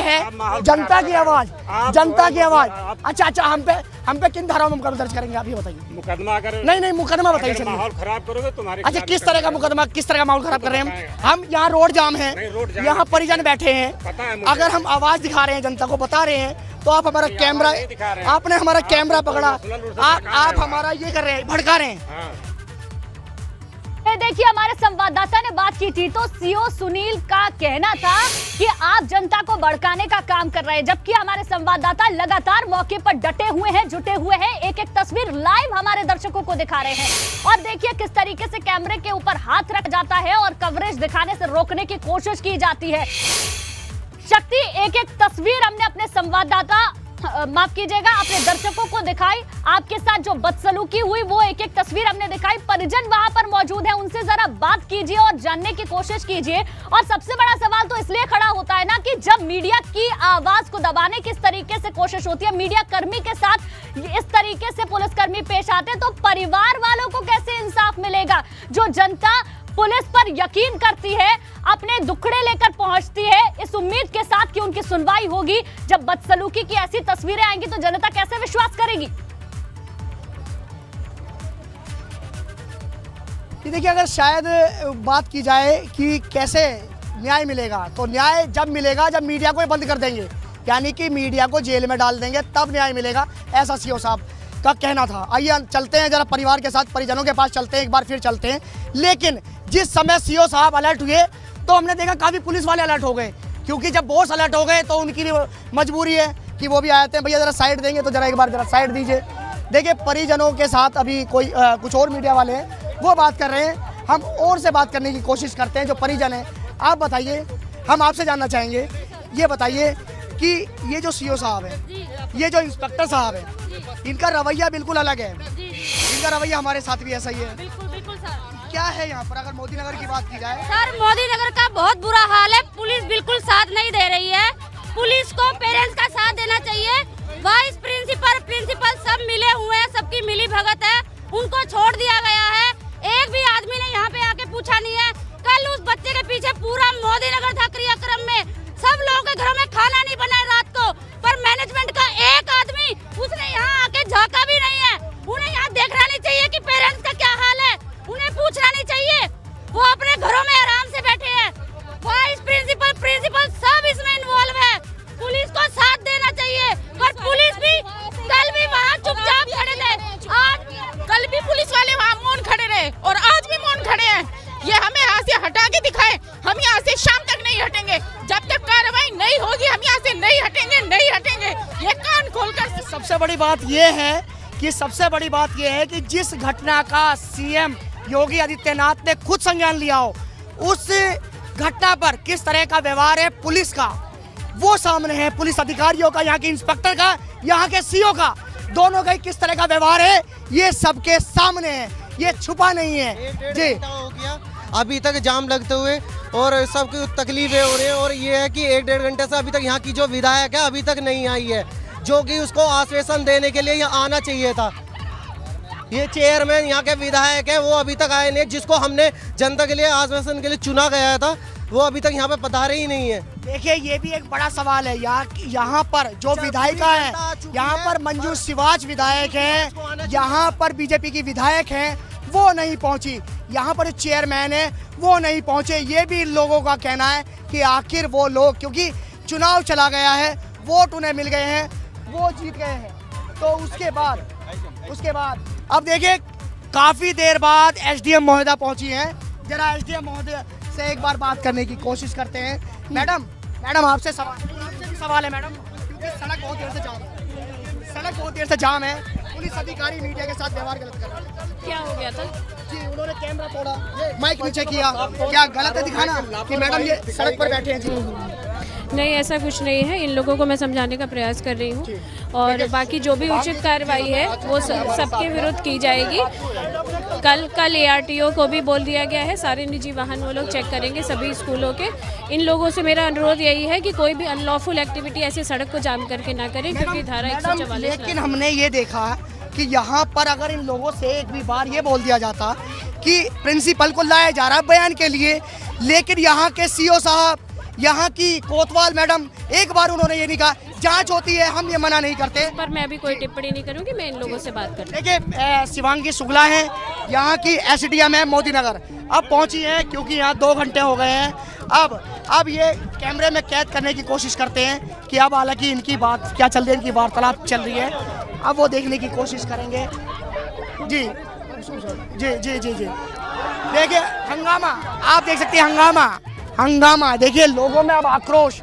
है जनता की आवाज, जनता की आवाज। अच्छा हम पे किन धाराओं में मुकदमा दर्ज करेंगे आप ये बताइए। मुकदमा अगर नहीं मुकदमा बताइए। माहौल खराब करोगे तुम्हारे। अच्छा किस तरह का मुकदमा, किस तरह का माहौल खराब कर रहे हैं हम? यहाँ रोड जाम है, यहाँ परिजन बैठे हैं। अगर हम आवाज दिखा रहे हैं, जनता को बता रहे हैं, तो आप हमारा कैमरा, आपने हमारा कैमरा पकड़ा, आप हमारा ये कर रहे हैं, भड़का रहे हैं। देखिए हमारे संवाददाता ने बात की थी, तो सीओ सुनील का कहना था कि आप जनता को भड़काने का काम कर रहे हैं, जबकि हमारे संवाददाता लगातार मौके पर डटे हुए हैं, जुटे हुए हैं, एक एक तस्वीर लाइव हमारे दर्शकों को दिखा रहे हैं। और देखिए किस तरीके से कैमरे के ऊपर हाथ रख जाता है और कवरेज दिखाने से रोकने की कोशिश की जाती है। शक्ति, एक एक तस्वीर हमने अपने संवाददाता माफ कीजिएगा अपने दर्शकों को दिखाई। आपके साथ जो बदसलूकी हुई वो एक एक तस्वीर हमने दिखाई। परिजन वहां पर मौजूद है, उनसे जरा बात कीजिए और जानने की कोशिश कीजिए। और सबसे बड़ा सवाल तो इसलिए खड़ा होता है ना कि जब मीडिया की आवाज को दबाने की इस तरीके से कोशिश होती है, मीडिया कर्मी के साथ इस तरीके से पुलिसकर्मी पेश आते हैं, तो परिवार वालों को कैसे इंसाफ मिलेगा? जो जनता पुलिस पर यकीन करती है, अपने दुखड़े लेकर पहुंचती है इस उम्मीद के साथ कि उनकी सुनवाई होगी, जब बदसलूकी की ऐसी तस्वीरें आएंगी तो जनता कैसे विश्वास करेगी? देखिए अगर शायद बात की जाए कि कैसे न्याय मिलेगा, तो न्याय जब मिलेगा जब मीडिया को बंद कर देंगे, यानी कि मीडिया को जेल में डाल देंगे, तब न्याय मिलेगा, ऐसा सीओ साहब का कहना था। आइए चलते हैं जरा परिवार के साथ, परिजनों के पास चलते हैं, एक बार फिर चलते हैं। लेकिन जिस समय सीओ साहब अलर्ट हुए तो हमने देखा काफ़ी पुलिस वाले अलर्ट हो गए, क्योंकि जब बॉस अलर्ट हो गए तो उनकी भी मजबूरी है कि वो भी आए थे, भैया जरा साइड देंगे तो जरा एक बार जरा साइड दीजिए। देखिए परिजनों के साथ अभी कोई कुछ और मीडिया वाले हैं, वो बात कर रहे हैं, हम और से बात करने की कोशिश करते हैं। जो परिजन हैं, आप बताइए, हम आपसे जानना चाहेंगे, ये बताइए कि ये जो सीओ साहब है, ये जो इंस्पेक्टर साहब है, इनका रवैया बिल्कुल अलग है। इनका रवैया हमारे साथ भी ऐसा ही है। बिल्कुल सर। क्या है यहाँ पर अगर मोदी नगर की बात की जाए? सर मोदी नगर का बहुत बुरा हाल है, पुलिस बिल्कुल साथ नहीं दे रही है। पुलिस को पेरेंट्स का साथ देना चाहिए। वाइस प्रिंसिपल सब मिले हुए हैं, सबकी मिली भगत है, उनको छोड़ दिया गया है। एक भी आदमी ने यहाँ पे आके पूछा नहीं है। कल उस बच्चे के पीछे पूरा मोदी नगर था, क्रियाक्रम में सब लोगों के घरों में खाना नहीं बना है रात को, पर मैनेजमेंट का एक आदमी उसने यहाँ आके झांका भी नहीं है। उन्हें यहाँ देखना नहीं चाहिए कि पेरेंट्स का क्या हाल है, उन्हें पूछना नहीं चाहिए, वो अपने घरों में आराम से बैठे हैं। वाइस प्रिंसिपल सब इसमें इन्वॉल्व है। पुलिस को साथ देना चाहिए, पर पुलिस भी कल भी वहाँ चुपचाप खड़े थे। आज कल भी पुलिस वाले वहाँ मौन खड़े रहे और आज भी मौन खड़े हैं। ये हमें यहाँ से हटा के दिखाए, हम यहाँ से शाम तक नहीं हटेंगे, जब तक कार्रवाई नहीं होगी हम यहाँ से नहीं हटेंगे। ये कान खोलकर। सबसे बड़ी बात ये है कि जिस घटना का सीएम योगी आदित्यनाथ ने खुद संज्ञान लिया हो, उस घटना पर किस तरह का व्यवहार है पुलिस का, वो सामने है। पुलिस अधिकारियों का, यहाँ के इंस्पेक्टर का, यहाँ के सीओ का, दोनों का किस तरह का व्यवहार है, ये सबके सामने है, ये छुपा नहीं है जी। हो गया अभी तक जाम लगते हुए और सबकी तकलीफें हो रही है, और ये है कि 1-1.5 घंटे से अभी तक यहाँ की जो विधायक है अभी तक नहीं आई है, जो कि उसको आश्वासन देने के लिए यहाँ आना चाहिए था। ये चेयरमैन यहाँ के विधायक है, वो अभी तक आए नहीं, जिसको हमने जनता के लिए आश्वासन के लिए चुना गया था, वो अभी तक यहाँ पे पधारे ही नहीं है। देखिए ये भी एक बड़ा सवाल है, यहाँ पर जो विधायिका है, यहाँ पर मंजू सिवाच विधायक है, यहाँ पर बीजेपी की विधायक है, वो नहीं पहुंची। यहाँ पर चेयरमैन है वो नहीं पहुंचे। ये भी इन लोगों का कहना है कि आखिर वो लोग, क्योंकि चुनाव चला गया है, वोट उन्हें मिल गए हैं, वो जीत गए हैं, तो उसके बाद अब देखिए काफी देर बाद एसडीएम महोदया पहुंची हैं। जरा एसडीएम महोदया से एक बार बात करने की कोशिश करते हैं। मैडम आपसे सवाल है मैडम, क्योंकि सड़क बहुत देर से जाम है, पुलिस अधिकारी मीडिया के साथ व्यवहार गलत कर रहे हैं। क्या हो गया था जी, उन्होंने कैमरा तोड़ा, माइक नीचे किया, क्या गलत है दिखाना कि मैडम ये सड़क पर बैठे हैं? जी नहीं, ऐसा कुछ नहीं है। इन लोगों को मैं समझाने का प्रयास कर रही हूँ और बाकी जो भी उचित कार्रवाई है वो सबके विरुद्ध की जाएगी। कल ARTO को भी बोल दिया गया है, सारे निजी वाहन वो लोग चेक करेंगे सभी स्कूलों के। इन लोगों से मेरा अनुरोध यही है कि कोई भी अनलॉफुल एक्टिविटी ऐसे सड़क को जाम करके ना करें, क्योंकि धारा 144। लेकिन हमने ये देखा कि यहाँ पर अगर इन लोगों से एक भी बार ये बोल दिया जाता कि प्रिंसिपल को लाया जा रहा है बयान के लिए, लेकिन यहाँ के CO साहब, यहाँ की कोतवाल मैडम, एक बार उन्होंने ये नहीं कहा जांच होती है, हम ये मना नहीं करते। पर मैं अभी कोई टिप्पणी नहीं करूँगी, मैं इन लोगों से बात करूँ। देखिए शिवांगी शुक्ला हैं, यहाँ की SDM है मोदी नगर, अब पहुँची हैं क्योंकि यहाँ 2 घंटे हो गए हैं। अब ये कैमरे में कैद करने की कोशिश करते हैं कि अब हालांकि इनकी बात क्या चल रही है, इनकी वार्तालाप चल रही है, अब वो देखने की कोशिश करेंगे। जी जी जी जी जी देखिए हंगामा, आप देख सकते हैं हंगामा देखिए, लोगों में अब आक्रोश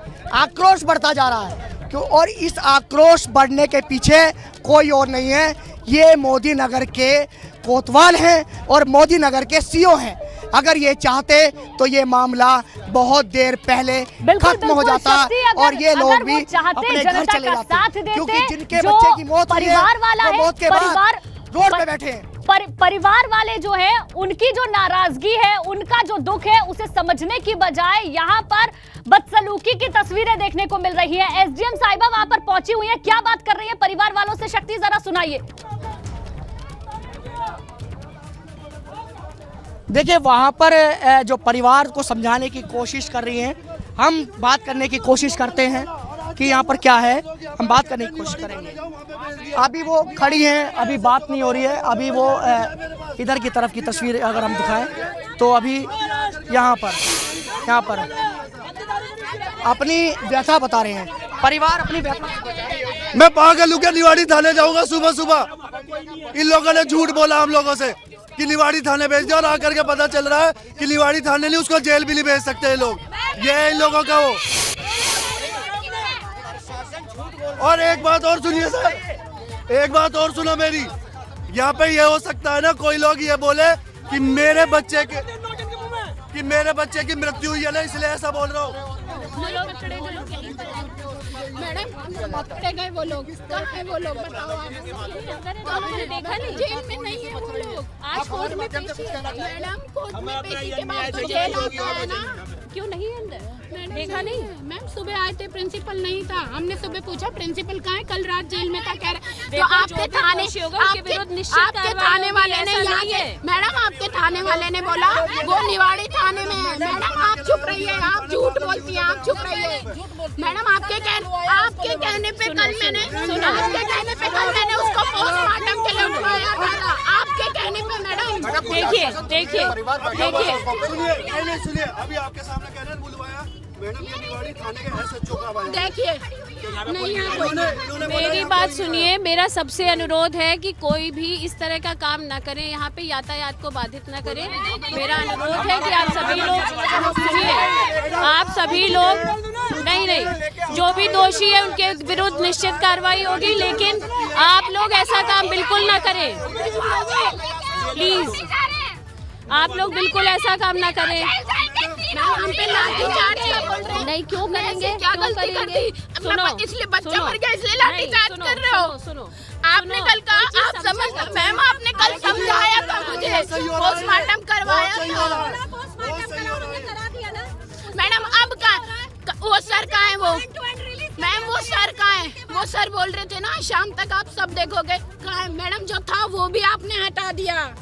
बढ़ता जा रहा है क्यों, और इस आक्रोश बढ़ने के पीछे कोई और नहीं है, ये मोदी नगर के कोतवाल हैं और मोदी नगर के CO हैं। अगर ये चाहते तो ये मामला बहुत देर पहले खत्म हो जाता और ये लोग भी अपने घर चले जाते, क्योंकि जिनके बच्चे की मौत हुई है वो मौत के बाद रोड पे बैठे हैं। परिवार वाले जो है उनकी जो नाराजगी है, उनका जो दुख है, उसे समझने की बजाय यहाँ पर बदसलूकी की तस्वीरें देखने को मिल रही है। SDM साहिबा वहां पर पहुंची हुई है, क्या बात कर रही है परिवार वालों से? शक्ति जरा सुनाइए। देखिए वहां पर जो परिवार को समझाने की कोशिश कर रही हैं, हम बात करने की कोशिश करते हैं कि यहाँ पर क्या है, हम बात करने की कोशिश करेंगे। अभी वो खड़ी हैं, अभी बात नहीं हो रही है, अभी वो इधर की तरफ की तस्वीर अगर हम दिखाएं तो अभी यहाँ पर अपनी व्यथा बता रहे हैं, परिवार अपनी व्यथा। मैं पागल हूँ क्या, निवाड़ी थाने जाऊंगा सुबह। इन लोगों ने झूठ बोला हम लोगों से कि निवाड़ी थाने भेज दिया, और आकर के पता चल रहा है कि निवाड़ी थाने नहीं, उसको जेल भी नहीं भेज सकते ये लोग। ये है इन लोगों का वो। और एक बात और सुनिए सर, एक बात और सुनो मेरी, यहाँ पे ये हो सकता है ना कोई लोग ये बोले कि मेरे बच्चे की मृत्यु हुई है ना, इसलिए ऐसा बोल रहा हूँ। मैडम पकड़े गए वो लोग, कहाँ है वो लोग बताओ आप? देखा नहीं, जेल में नहीं है वो लोग। आज कोर्ट में पेशी है मैडम, कोर्ट में पेशी के बाद तो जेल आता है ना। क्यों नहीं है अंदर? देखा नहीं मैम, सुबह आए थे, प्रिंसिपल नहीं था, हमने सुबह पूछा प्रिंसिपल कहाँ है, कल रात जेल में था, कह रहे तो आपके थाने वाले ने मैडम आपके थाने वाले ने बोला वो निवाड़ी थाने में है। मैडम आप चुप रहिए, आप झूठ बोलती हैं, आप चुप रहिए मैडम। आपके कहने पे कल मैंने उसको पोस्टमार्टम के लिए उठवाया था, आपके कहने पे मैडम। देखिए सुनिए, अभी आपके सामने कह रहे हैं बुलवाया मैडम, ये निवाड़ी थाने के SHO का आया। देखिए नहीं है, मेरी बात सुनिए, मेरा सबसे अनुरोध है कि कोई भी इस तरह का काम ना करें, यहाँ पे यातायात को बाधित ना करें। मेरा अनुरोध है कि आप सभी लोग सुनिए, आप सभी लोग नहीं, जो भी दोषी है उनके विरुद्ध निश्चित कार्रवाई होगी, लेकिन आप लोग ऐसा काम बिल्कुल ना करें, प्लीज आप लोग बिल्कुल ऐसा काम ना करें। हम पे लाठीचार्ज नहीं, क्यों करेंगे? क्या गलती करती? इसलिए बच्चा मर गया इसलिए लाठीचार्ज कर रहे हो? आपने कल कहा, आप समझ मैम, आपने कल समझाया था मुझे, पोस्टमार्टम करवाया था मैडम। अब का वो सर कहाँ है? वो मैम वो सर कहाँ है? वो सर बोल रहे थे ना शाम तक आप सब देखोगे, कहाँ है मैडम? जो था वो भी आपने हटा दिया।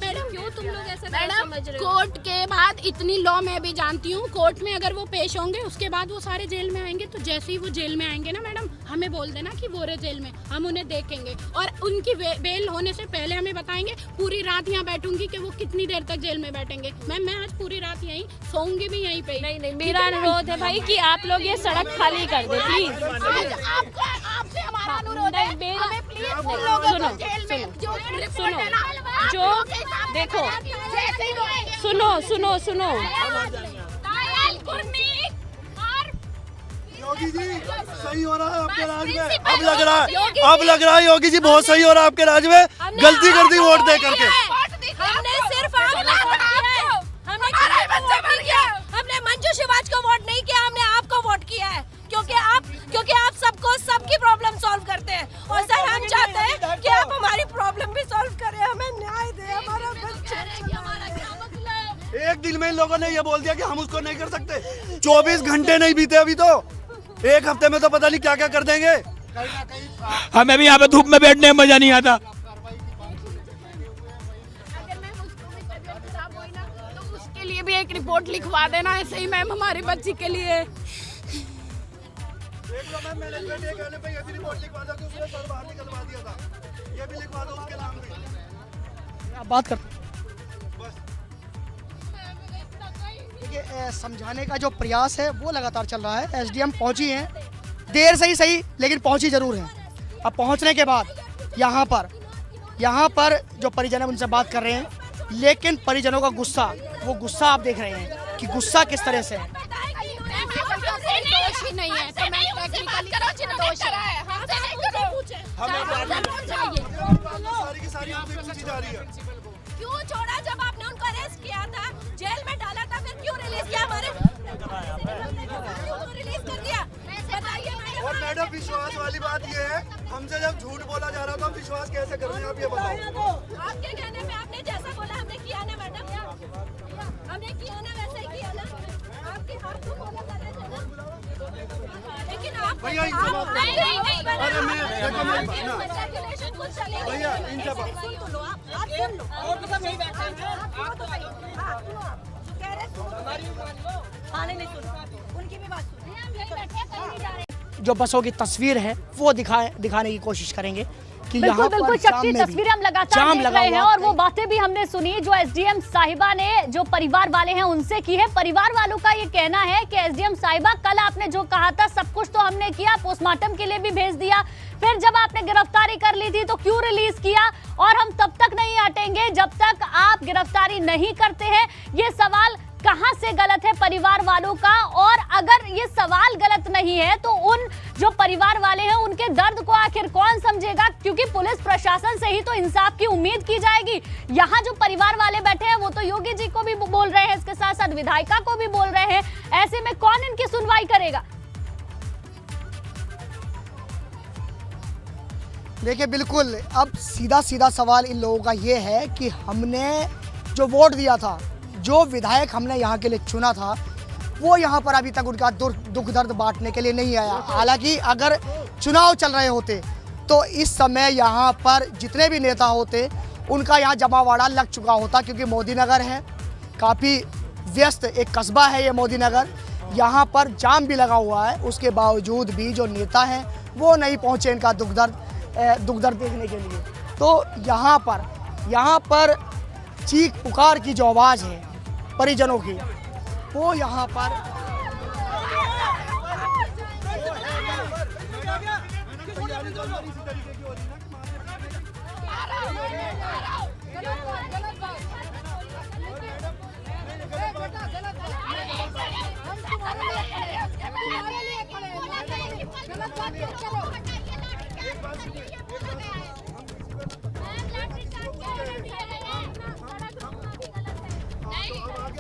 मैडम क्यों तुम लोग ऐसा समझ रहे हो? कोर्ट के बाद इतनी लॉ मैं भी जानती हूँ, कोर्ट में अगर वो पेश होंगे उसके बाद वो सारे जेल में आएंगे, तो जैसे ही वो जेल में आएंगे ना मैडम, हमें बोल देना कि वो रहे जेल में, हम उन्हें देखेंगे और उनकी बेल होने से पहले हमें बताएंगे। पूरी रात यहाँ बैठूंगी कि वो कितनी देर तक जेल में बैठेंगे। मैम मैं आज पूरी रात यहीं सोऊंगी भी यहीं पे। नहीं, मेरा अनुरोध है भाई कि आप लोग ये सड़क खाली कर दे प्लीज। आपसे हमारा अनुरोध है, हमें प्लीज सुनो योगी जी सही हो रहा है आपके राज में, अब लग रहा है योगी जी बहुत सही हो रहा है आपके राज में। गलती कर दी वोट दे करके। हमने सिर्फ हमने मंजू शिवाज को वोट नहीं किया, हमने आपको वोट किया है क्योंकि आप सबकी प्रॉब्लम सॉल्व करते हैं। और सर हम चाहते हैं कि आप हमारी प्रॉब्लम भी सॉल्व करें, हमें न्याय दें। हमारा एक दिन में इन लोगों ने ये बोल दिया कि हम उसको नहीं कर सकते। 24 घंटे नहीं बीते अभी तो, एक हफ्ते में तो पता नहीं क्या क्या कर देंगे। हमें भी यहाँ पे धूप में बैठने में मजा नहीं आता। तो उसके लिए भी एक रिपोर्ट लिखवा देना ऐसे ही मैम, हमारी बच्ची के लिए। देख लो मैम, मैनेजमेंट ये कहने पे ये भी रिपोर्ट लिखवा दो कि उसने सर बाहर निकलवा दिया था, ये भी लिखवा दो उसके नाम पे। आप बात करते देखिए, समझाने का जो प्रयास है वो लगातार चल रहा है। एसडीएम पहुंची हैं, देर से ही सही लेकिन पहुंची जरूर हैं। अब पहुंचने के बाद यहाँ पर जो परिजन है उनसे बात कर रहे हैं, लेकिन परिजनों का गुस्सा, वो गुस्सा आप देख रहे हैं कि गुस्सा किस तरह से है। दोषी नहीं है तो मैं टेक्निकली दोषी है। सारी की सारी पूछी जा रही है। क्यों छोड़ा जब आपने उनको अरेस्ट किया था, जेल में डाला था, फिर क्यों रिलीज किया? हमारे रिलीज कर दिया, बताइए मैडम। और मैडम विश्वास वाली बात ये है, हमसे जब झूठ बोला जा रहा था, विश्वास कैसे कर रहे हैं आप ये बताओ। आपके कहने पे आपने जैसा बोला हमने किया ना मैडम, हमने किया ना, वैसा ही किया ना। आपके हाथ को बोला था ना, लेकिन आप भैया इनसे बात करो। अरे मैं भैया इनसे बात सुन लो, आप सुन लो। और मतलब नहीं बैठे उनकी भी बात सुन। जो बसों की तस्वीर है वो दिखाने की कोशिश करेंगे कि बिल्कुल बिल्कुल शक्ति तस्वीरें हम लगातार देख रहे हैं और वो बातें भी हमने सुनी जो एसडीएम साहिबा ने जो परिवार वाले हैं उनसे की है। परिवार वालों का ये कहना है कि एसडीएम साहिबा कल आपने जो कहा था सब कुछ तो हमने किया, पोस्टमार्टम के लिए भी भेज दिया, फिर जब आपने गिरफ्तारी कर ली थी तो क्यों रिलीज किया, और हम तब तक नहीं हटेंगे जब तक आप गिरफ्तारी नहीं करते हैं। ये सवाल कहां से गलत है परिवार वालों का, और अगर ये सवाल गलत नहीं है तो उन जो परिवार वाले हैं उनके दर्द को आखिर कौन समझेगा, क्योंकि पुलिस प्रशासन से ही तो इंसाफ की उम्मीद की जाएगी। यहाँ जो परिवार वाले बैठे हैं वो तो योगी जी को भी बोल रहे हैं, इसके साथ साथ विधायिका को भी बोल रहे हैं, ऐसे में कौन इनकी सुनवाई करेगा? देखिए बिल्कुल, अब सीधा सवाल इन लोगों का ये है कि हमने जो वोट दिया था, जो विधायक हमने यहाँ के लिए चुना था, वो यहाँ पर अभी तक उनका दुख दर्द बांटने के लिए नहीं आया। हालांकि अगर चुनाव चल रहे होते तो इस समय यहाँ पर जितने भी नेता होते उनका यहाँ जमावाड़ा लग चुका होता, क्योंकि मोदी नगर है, काफ़ी व्यस्त एक कस्बा है ये मोदी नगर, यहाँ पर जाम भी लगा हुआ है। उसके बावजूद भी जो नेता हैं वो नहीं पहुँचे इनका दुख दर्द देखने के लिए। तो यहाँ पर चीख पुकार की जो आवाज़ है परिजनों की, वो यहाँ पर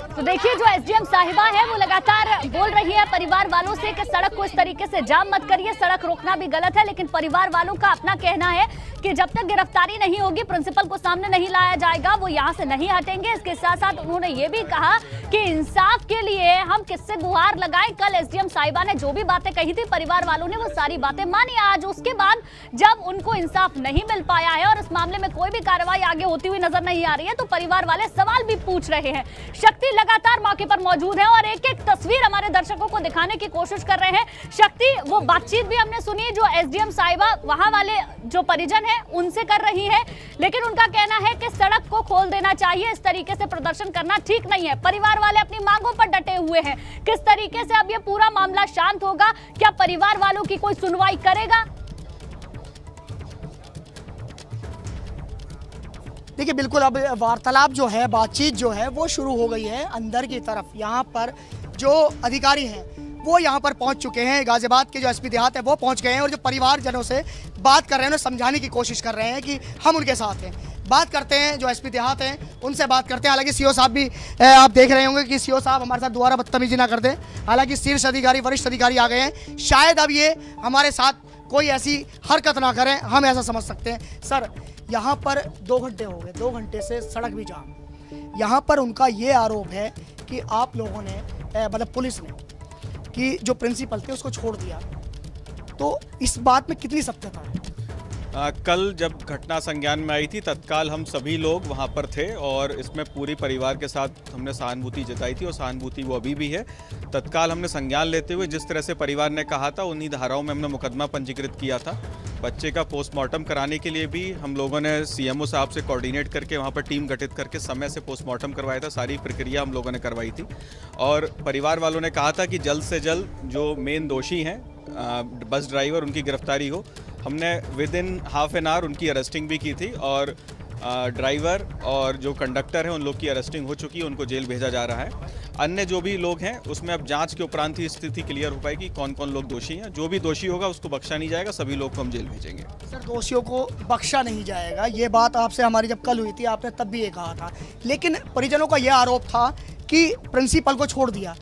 तो देखिए जो एसडीएम साहिबा है वो लगातार बोल रही है परिवार वालों से कि सड़क को इस तरीके से जाम मत करिए, सड़क रोकना भी गलत है, लेकिन परिवार वालों का अपना कहना है कि जब तक गिरफ्तारी नहीं होगी, प्रिंसिपल को सामने नहीं लाया जाएगा, वो यहाँ से नहीं हटेंगे। इसके साथ साथ उन्होंने ये भी कहा कि इंसाफ के लिए हम किससे गुहार लगाएं। कल एसडीएम साहिबा ने जो भी बातें कही थी, परिवार वालों ने वो सारी बातें मानी। आज उसके बाद जब उनको इंसाफ नहीं मिल पाया है और इस मामले में कोई भी कार्रवाई आगे होती हुई नजर नहीं आ रही है, तो परिवार वाले सवाल भी पूछ रहे हैं। शक्ति लगातार मौके पर मौजूद है और एक एक तस्वीर हमारे दर्शकों को दिखाने की कोशिश कर रहे हैं। शक्ति, वो बातचीत भी हमने सुनी जो एसडीएम साहिबा वहां वाले जो परिजन है उनसे कर रही है, लेकिन उनका कहना है कि सड़क को खोल देना चाहिए, इस तरीके से प्रदर्शन करना ठीक नहीं है। परिवार वाले अपनी मांगों पर डटे हुए हैं। किस तरीके से अब ये पूरा मामला शांत होगा? क्या परिवार वालों की कोई सुनवाई करेगा? देखिए, बिल्कुल अब वार्तालाप जो है, बातचीत जो है वो शुरू हो गई है अंदर की तरफ। यहाँ पर जो अधिकारी हैं वो यहाँ पर पहुँच चुके हैं। गाजियाबाद के जो एसपी देहात है वो पहुँच गए हैं और जो परिवारजनों से बात कर रहे हैं, उन्हें समझाने की कोशिश कर रहे हैं कि हम उनके साथ हैं। बात करते हैं जो एसपी देहात हैं, उनसे बात करते हैं। हालांकि सीओ साहब भी आप देख रहे होंगे कि सीओ साहब हमारे साथ दोबारा बदतमीजी ना कर दें। हालांकि शीर्ष अधिकारी, वरिष्ठ अधिकारी आ गए हैं, शायद अब ये हमारे साथ कोई ऐसी हरकत ना करें, हम ऐसा समझ सकते हैं। सर, यहाँ पर 2 घंटे हो गए, 2 घंटे से सड़क भी जाम। यहाँ पर उनका ये आरोप है कि आप लोगों ने मतलब पुलिस ने कि जो प्रिंसिपल थे उसको छोड़ दिया, तो इस बात में कितनी सत्यता है? कल जब घटना संज्ञान में आई थी, तत्काल हम सभी लोग वहां पर थे और इसमें पूरी परिवार के साथ हमने सहानुभूति जताई थी और सहानुभूति वो अभी भी है। तत्काल हमने संज्ञान लेते हुए जिस तरह से परिवार ने कहा था, उन्हीं धाराओं में हमने मुकदमा पंजीकृत किया था। बच्चे का पोस्टमार्टम कराने के लिए भी हम लोगों ने सीएमओ साहब से कोऑर्डिनेट करके वहाँ पर टीम गठित करके समय से पोस्टमार्टम करवाया था। सारी प्रक्रिया हम लोगों ने करवाई थी और परिवार वालों ने कहा था कि जल्द से जल्द जो मेन दोषी हैं बस ड्राइवर, उनकी गिरफ्तारी हो। हमने with in half an hour उनकी अरेस्टिंग भी की थी और ड्राइवर और जो कंडक्टर हैं उन लोग की अरेस्टिंग हो चुकी है, उनको जेल भेजा जा रहा है। अन्य जो भी लोग हैं उसमें अब जांच के उपरांत ही स्थिति क्लियर हो पाएगी कौन कौन लोग दोषी हैं। जो भी दोषी होगा उसको बख्शा नहीं जाएगा, सभी लोग को हम जेल भेजेंगे। सर, दोषियों को बख्शा नहीं जाएगा, ये बात आपसे हमारी जब कल हुई थी आपने तब भी ये कहा था, लेकिन परिजनों का यह आरोप था कि प्रिंसिपल को छोड़ दिया।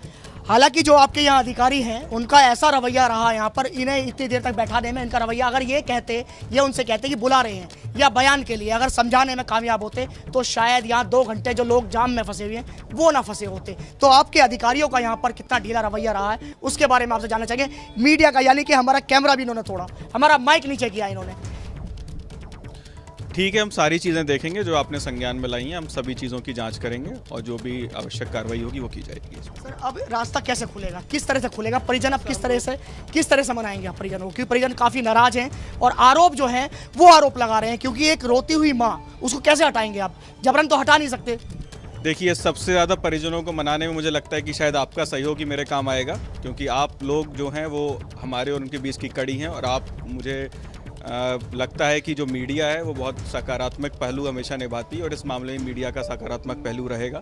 हालांकि जो आपके यहाँ अधिकारी हैं उनका ऐसा रवैया रहा यहाँ पर, इन्हें इतनी देर तक बैठाने में इनका रवैया, अगर ये उनसे कहते कि बुला रहे हैं या बयान के लिए अगर समझाने में कामयाब होते तो शायद यहाँ 2 घंटे जो लोग जाम में फंसे हुए हैं वो ना फंसे होते। तो आपके अधिकारियों का यहाँ पर कितना ढीला रवैया रहा है उसके बारे में आपसे जानना चाहेंगे। मीडिया का, यानी कि हमारा कैमरा भी इन्होंने तोड़ा, हमारा माइक नीचे किया इन्होंने। ठीक है, हम सारी चीज़ें देखेंगे जो आपने संज्ञान में लाई हैं, हम सभी चीज़ों की जांच करेंगे और जो भी आवश्यक कार्रवाई होगी वो की जाएगी। सर, अब रास्ता कैसे खुलेगा, किस तरह से खुलेगा? परिजन अब किस तरह से मनाएंगे आप परिजनों को? क्योंकि परिजन काफ़ी नाराज हैं और आरोप जो हैं वो आरोप लगा रहे हैं, क्योंकि एक रोती हुई माँ, उसको कैसे हटाएंगे आप? जबरन तो हटा नहीं सकते। देखिए, सबसे ज़्यादा परिजनों को मनाने में मुझे लगता है कि शायद आपका सहयोग ही मेरे काम आएगा, क्योंकि आप लोग जो हैं वो हमारे और उनके बीच की कड़ी हैं और आप, मुझे लगता है कि जो मीडिया है वो बहुत सकारात्मक पहलू हमेशा निभाती है और इस मामले में मीडिया का सकारात्मक पहलू रहेगा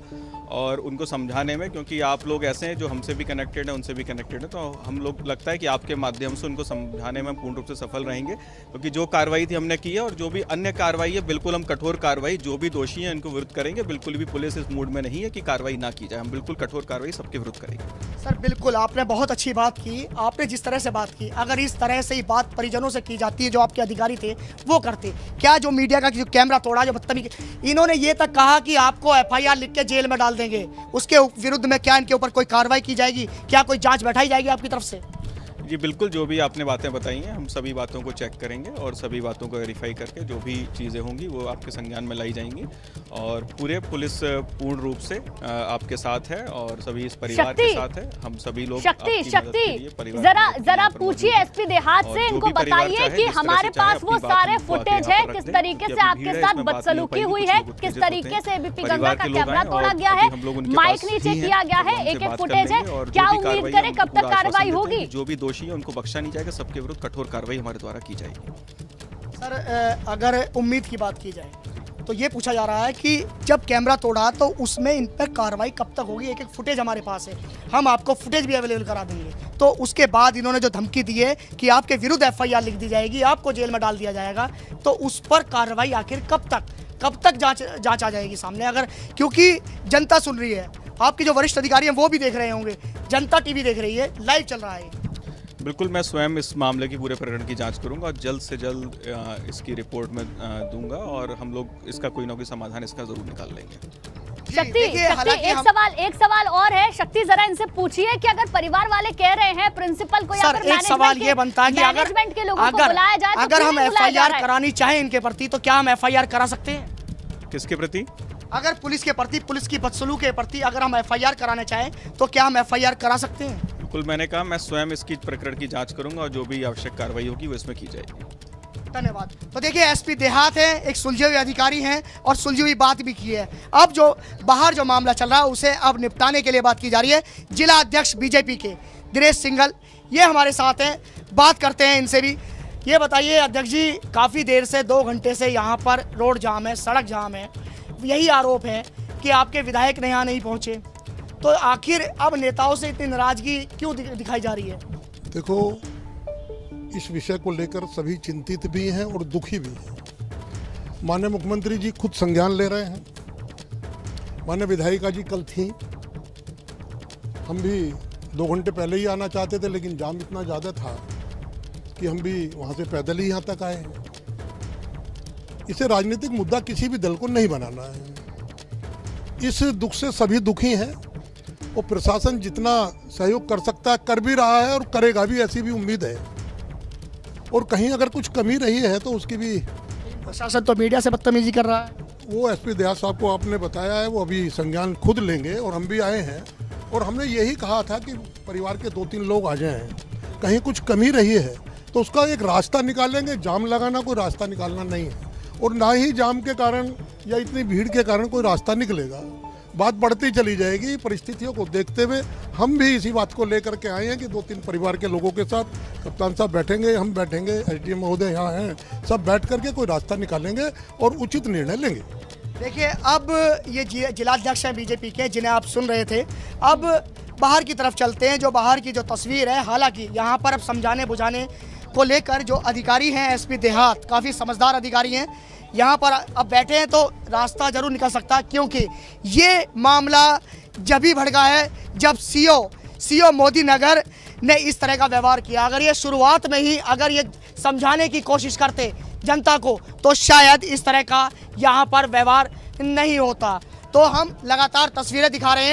और उनको समझाने में, क्योंकि आप लोग ऐसे हैं जो हमसे भी कनेक्टेड हैं, उनसे भी कनेक्टेड हैं, तो हम लोग लगता है कि आपके माध्यम से उनको समझाने में पूर्ण रूप से सफल रहेंगे। क्योंकि जो कार्रवाई थी हमने की है और जो भी अन्य कार्रवाई है, बिल्कुल हम कठोर कार्रवाई, जो भी दोषी हैं इनको विरुद्ध करेंगे। बिल्कुल भी पुलिस इस मूड में नहीं है कि कार्रवाई ना की जाए, हम बिल्कुल कठोर कार्रवाई सबके विरुद्ध करेंगे। सर, बिल्कुल आपने बहुत अच्छी बात की, आपने जिस तरह से बात की, अगर इस तरह से ही बात परिजनों से की जाती है जो आपके अधिकारी थे वो करते, क्या जो मीडिया का जो कैमरा तोड़ा, जो बदतमीजी, इन्होंने ये तक कहा कि आपको एफआईआर लिख के जेल में डाल देंगे, उसके विरुद्ध में क्या इनके ऊपर कोई कार्रवाई की जाएगी? क्या कोई जांच बैठाई जाएगी आपकी तरफ से? जी बिल्कुल, जो भी आपने बातें बताई हैं हम सभी बातों को चेक करेंगे और सभी बातों को वेरीफाई करके जो भी चीज़ें होंगी वो आपके संज्ञान में लाई जाएंगी और पूरे पुलिस पूर्ण रूप से आपके साथ है और सभी इस परिवार के साथ है। हम सभी लोग शक्ति जरा पूछिए एसपी देहात से, इनको बताइए कि हमारे पास वो सारे फुटेज है, किस तरीके से आपके साथ बदसलूकी हुई है, किस तरीके से एबीपी गंगा का कैमरा तोड़ा गया है, माइक नीचे किया गया है, एक एक फुटेज है। क्या उम्मीद करें कब तक कार्रवाई होगी? जो भी दोषी है उनको बख्शा नहीं जाएगा, सबके विरुद्ध कठोर कार्रवाई हमारे द्वारा की जाएगी। सर, अगर उम्मीद की बात की जाए तो ये पूछा जा रहा है कि जब कैमरा तोड़ा तो उसमें इन पर कार्रवाई कब तक होगी? एक एक फुटेज हमारे पास है, हम आपको फुटेज भी अवेलेबल करा देंगे। तो उसके बाद इन्होंने जो धमकी दी है कि आपके विरुद्ध एफआईआर लिख दी जाएगी, आपको जेल में डाल दिया जाएगा, तो उस पर कार्रवाई आखिर कब तक जांच आ जाएगी सामने? अगर, क्योंकि जनता सुन रही है, आपके जो वरिष्ठ अधिकारी हैं वो भी देख रहे होंगे, जनता टीवी देख रही है, लाइव चल रहा है। बिल्कुल, मैं स्वयं इस मामले की पूरे प्रकरण की जांच करूंगा और जल्द से जल्द इसकी रिपोर्ट में दूंगा और हम लोग इसका कोई ना कोई समाधान इसका जरूर निकाल लेंगे। शक्ति, एक सवाल और है। शक्ति, जरा इनसे पूछिए कि अगर परिवार वाले कह रहे हैं प्रिंसिपल को या फिर एक सवाल ये बनता है कि मैनेजमेंट के लोगों को बुलाया जाए, अगर हम FIR करानी चाहें इनके प्रति तो क्या हम FIR करा सकते हैं? किसके प्रति? अगर पुलिस के प्रति, पुलिस की बदसलूकी के प्रति अगर हम FIR कराना चाहें तो क्या हम FIR करा सकते हैं? बिल्कुल, मैंने कहा मैं स्वयं इसकी प्रकरण की जांच करूंगा और जो भी आवश्यक कार्रवाई होगी वो इसमें की जाएगी। धन्यवाद। तो देखिए, SP देहात है, एक सुलझे हुए अधिकारी हैं और सुलझी हुई बात भी की है। अब जो बाहर जो मामला चल रहा है उसे अब निपटाने के लिए बात की जा रही है। जिला अध्यक्ष BJP के दिनेश सिंघल ये हमारे साथ हैं, बात करते हैं इनसे भी। ये बताइए अध्यक्ष जी, काफ़ी देर से 2 घंटे से यहाँ पर रोड जाम है, सड़क जाम है, यही आरोप है कि आपके विधायक यहाँ नहीं पहुँचे, तो आखिर अब नेताओं से इतनी नाराजगी क्यों दिखाई जा रही है? देखो, इस विषय को लेकर सभी चिंतित भी हैं और दुखी भी हैं। माननीय मुख्यमंत्री जी खुद संज्ञान ले रहे हैं। माननीय विधायिका जी कल थी, हम भी 2 घंटे पहले ही आना चाहते थे लेकिन जाम इतना ज़्यादा था कि हम भी वहाँ से पैदल ही यहाँ तक आए हैं। इसे राजनीतिक मुद्दा किसी भी दल को नहीं बनाना है। इस दुख से सभी दुखी हैं और प्रशासन जितना सहयोग कर सकता है कर भी रहा है और करेगा भी, ऐसी भी उम्मीद है। और कहीं अगर कुछ कमी रही है तो उसकी भी, प्रशासन तो मीडिया से बदतमीजी कर रहा है। वो SP देहात साहब को आपने बताया है, वो अभी संज्ञान खुद लेंगे और हम भी आए हैं और हमने यही कहा था कि परिवार के 2-3 लोग आ जाएं। कहीं कुछ कमी रही है तो उसका एक रास्ता निकालेंगे। जाम लगाना कोई रास्ता निकालना नहीं है और ना ही जाम के कारण या इतनी भीड़ के कारण कोई रास्ता निकलेगा। बात बढ़ती चली जाएगी। परिस्थितियों को देखते हुए हम भी इसी बात को लेकर के आए हैं कि 2-3 परिवार के लोगों के साथ कप्तान साहब बैठेंगे, हम बैठेंगे, SDM महोदय यहाँ हैं, सब बैठ करके कोई रास्ता निकालेंगे और उचित निर्णय लेंगे। देखिए, अब ये जिलाध्यक्ष हैं BJP के, जिन्हें आप सुन रहे थे। अब बाहर की तरफ चलते हैं। जो बाहर की जो तस्वीर है, हालांकि यहाँ पर अब समझाने बुझाने को लेकर जो अधिकारी हैं SP देहात, काफ़ी समझदार अधिकारी हैं, यहाँ पर अब बैठे हैं तो रास्ता जरूर निकल सकता है। क्योंकि ये मामला जब भी भड़का है जब CO मोदी नगर ने इस तरह का व्यवहार किया। अगर ये शुरुआत में ही अगर ये समझाने की कोशिश करते जनता को तो शायद इस तरह का यहाँ पर व्यवहार नहीं होता। तो हम लगातार तस्वीरें दिखा रहे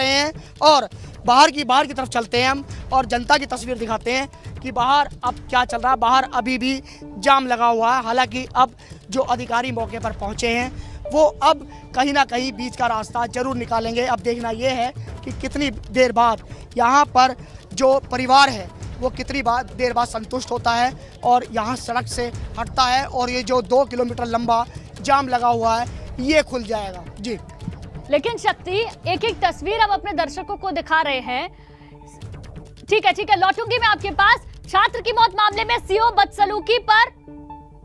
हैं और बाहर की तरफ चलते हैं हम और जनता की तस्वीर दिखाते हैं कि बाहर अब क्या चल रहा है। बाहर अभी भी जाम लगा हुआ है। हालांकि अब जो अधिकारी मौके पर पहुंचे हैं वो अब कहीं ना कहीं बीच का रास्ता जरूर निकालेंगे। अब देखना ये है कि कितनी देर बाद यहाँ पर जो परिवार है वो कितनी देर बाद संतुष्ट होता है और यहाँ सड़क से हटता है और ये जो 2 किलोमीटर लंबा जाम लगा हुआ है ये खुल जाएगा। जी, लेकिन शक्ति, एक एक तस्वीर अब अपने दर्शकों को दिखा रहे हैं। ठीक है, लौटूंगी मैं आपके पास। छात्र की मौत मामले में CO बदसलूकी पर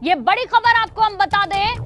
ये बड़ी खबर आपको हम बता दें।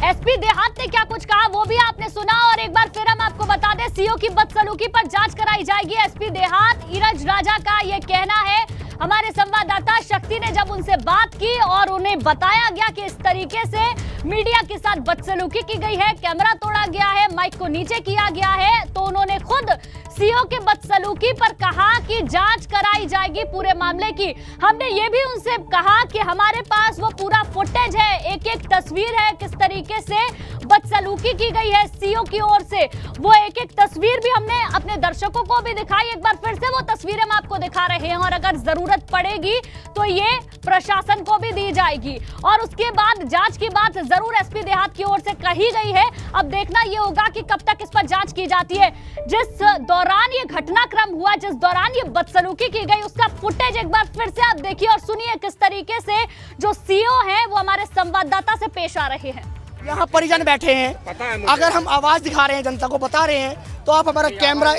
SP देहात ने क्या कुछ कहा वो भी आपने सुना और एक बार फिर हम आपको बता दें, CO की बदसलूकी पर जांच कराई जाएगी। SP देहात ईरज राजा का ये कहना है। हमारे संवाददाता शक्ति ने जब उनसे बात की और उन्हें बताया गया कि इस तरीके से मीडिया के साथ बदसलूकी की गई है, कैमरा तोड़ा गया है, माइक को नीचे किया गया है, तो उन्होंने खुद CO के बदसलूकी पर कहा कि जांच कराई जाएगी पूरे मामले की। हमने ये भी उनसे कहा कि हमारे पास वो पूरा फुटेज है, एक एक तस्वीर है किस तरीके से बदसलूकी की गई है CO की ओर से। वो एक एक तस्वीर भी हमने अपने दर्शकों को भी दिखाई। एक बार फिर से वो तस्वीरें हम आपको दिखा रहे हैं और अगर जरूरत पड़ेगी तो ये प्रशासन को भी दी जाएगी और उसके बाद जांच की बात जरूर SP देहात की ओर से कही गई है। अब देखना ये होगा कि कब तक इस पर जांच की जाती है। जिस दौरान ये घटनाक्रम हुआ, जिस दौरान ये बदसलूकी की गई, उसका फुटेज एक बार फिर से आप देखिए और सुनिए किस तरीके से जो CO हैं वो हमारे संवाददाता से पेश आ रहे हैं। यहाँ परिजन बैठे हैं। अगर हम आवाज दिखा रहे हैं, जनता को बता रहे हैं, तो आप हमारा कैमरा,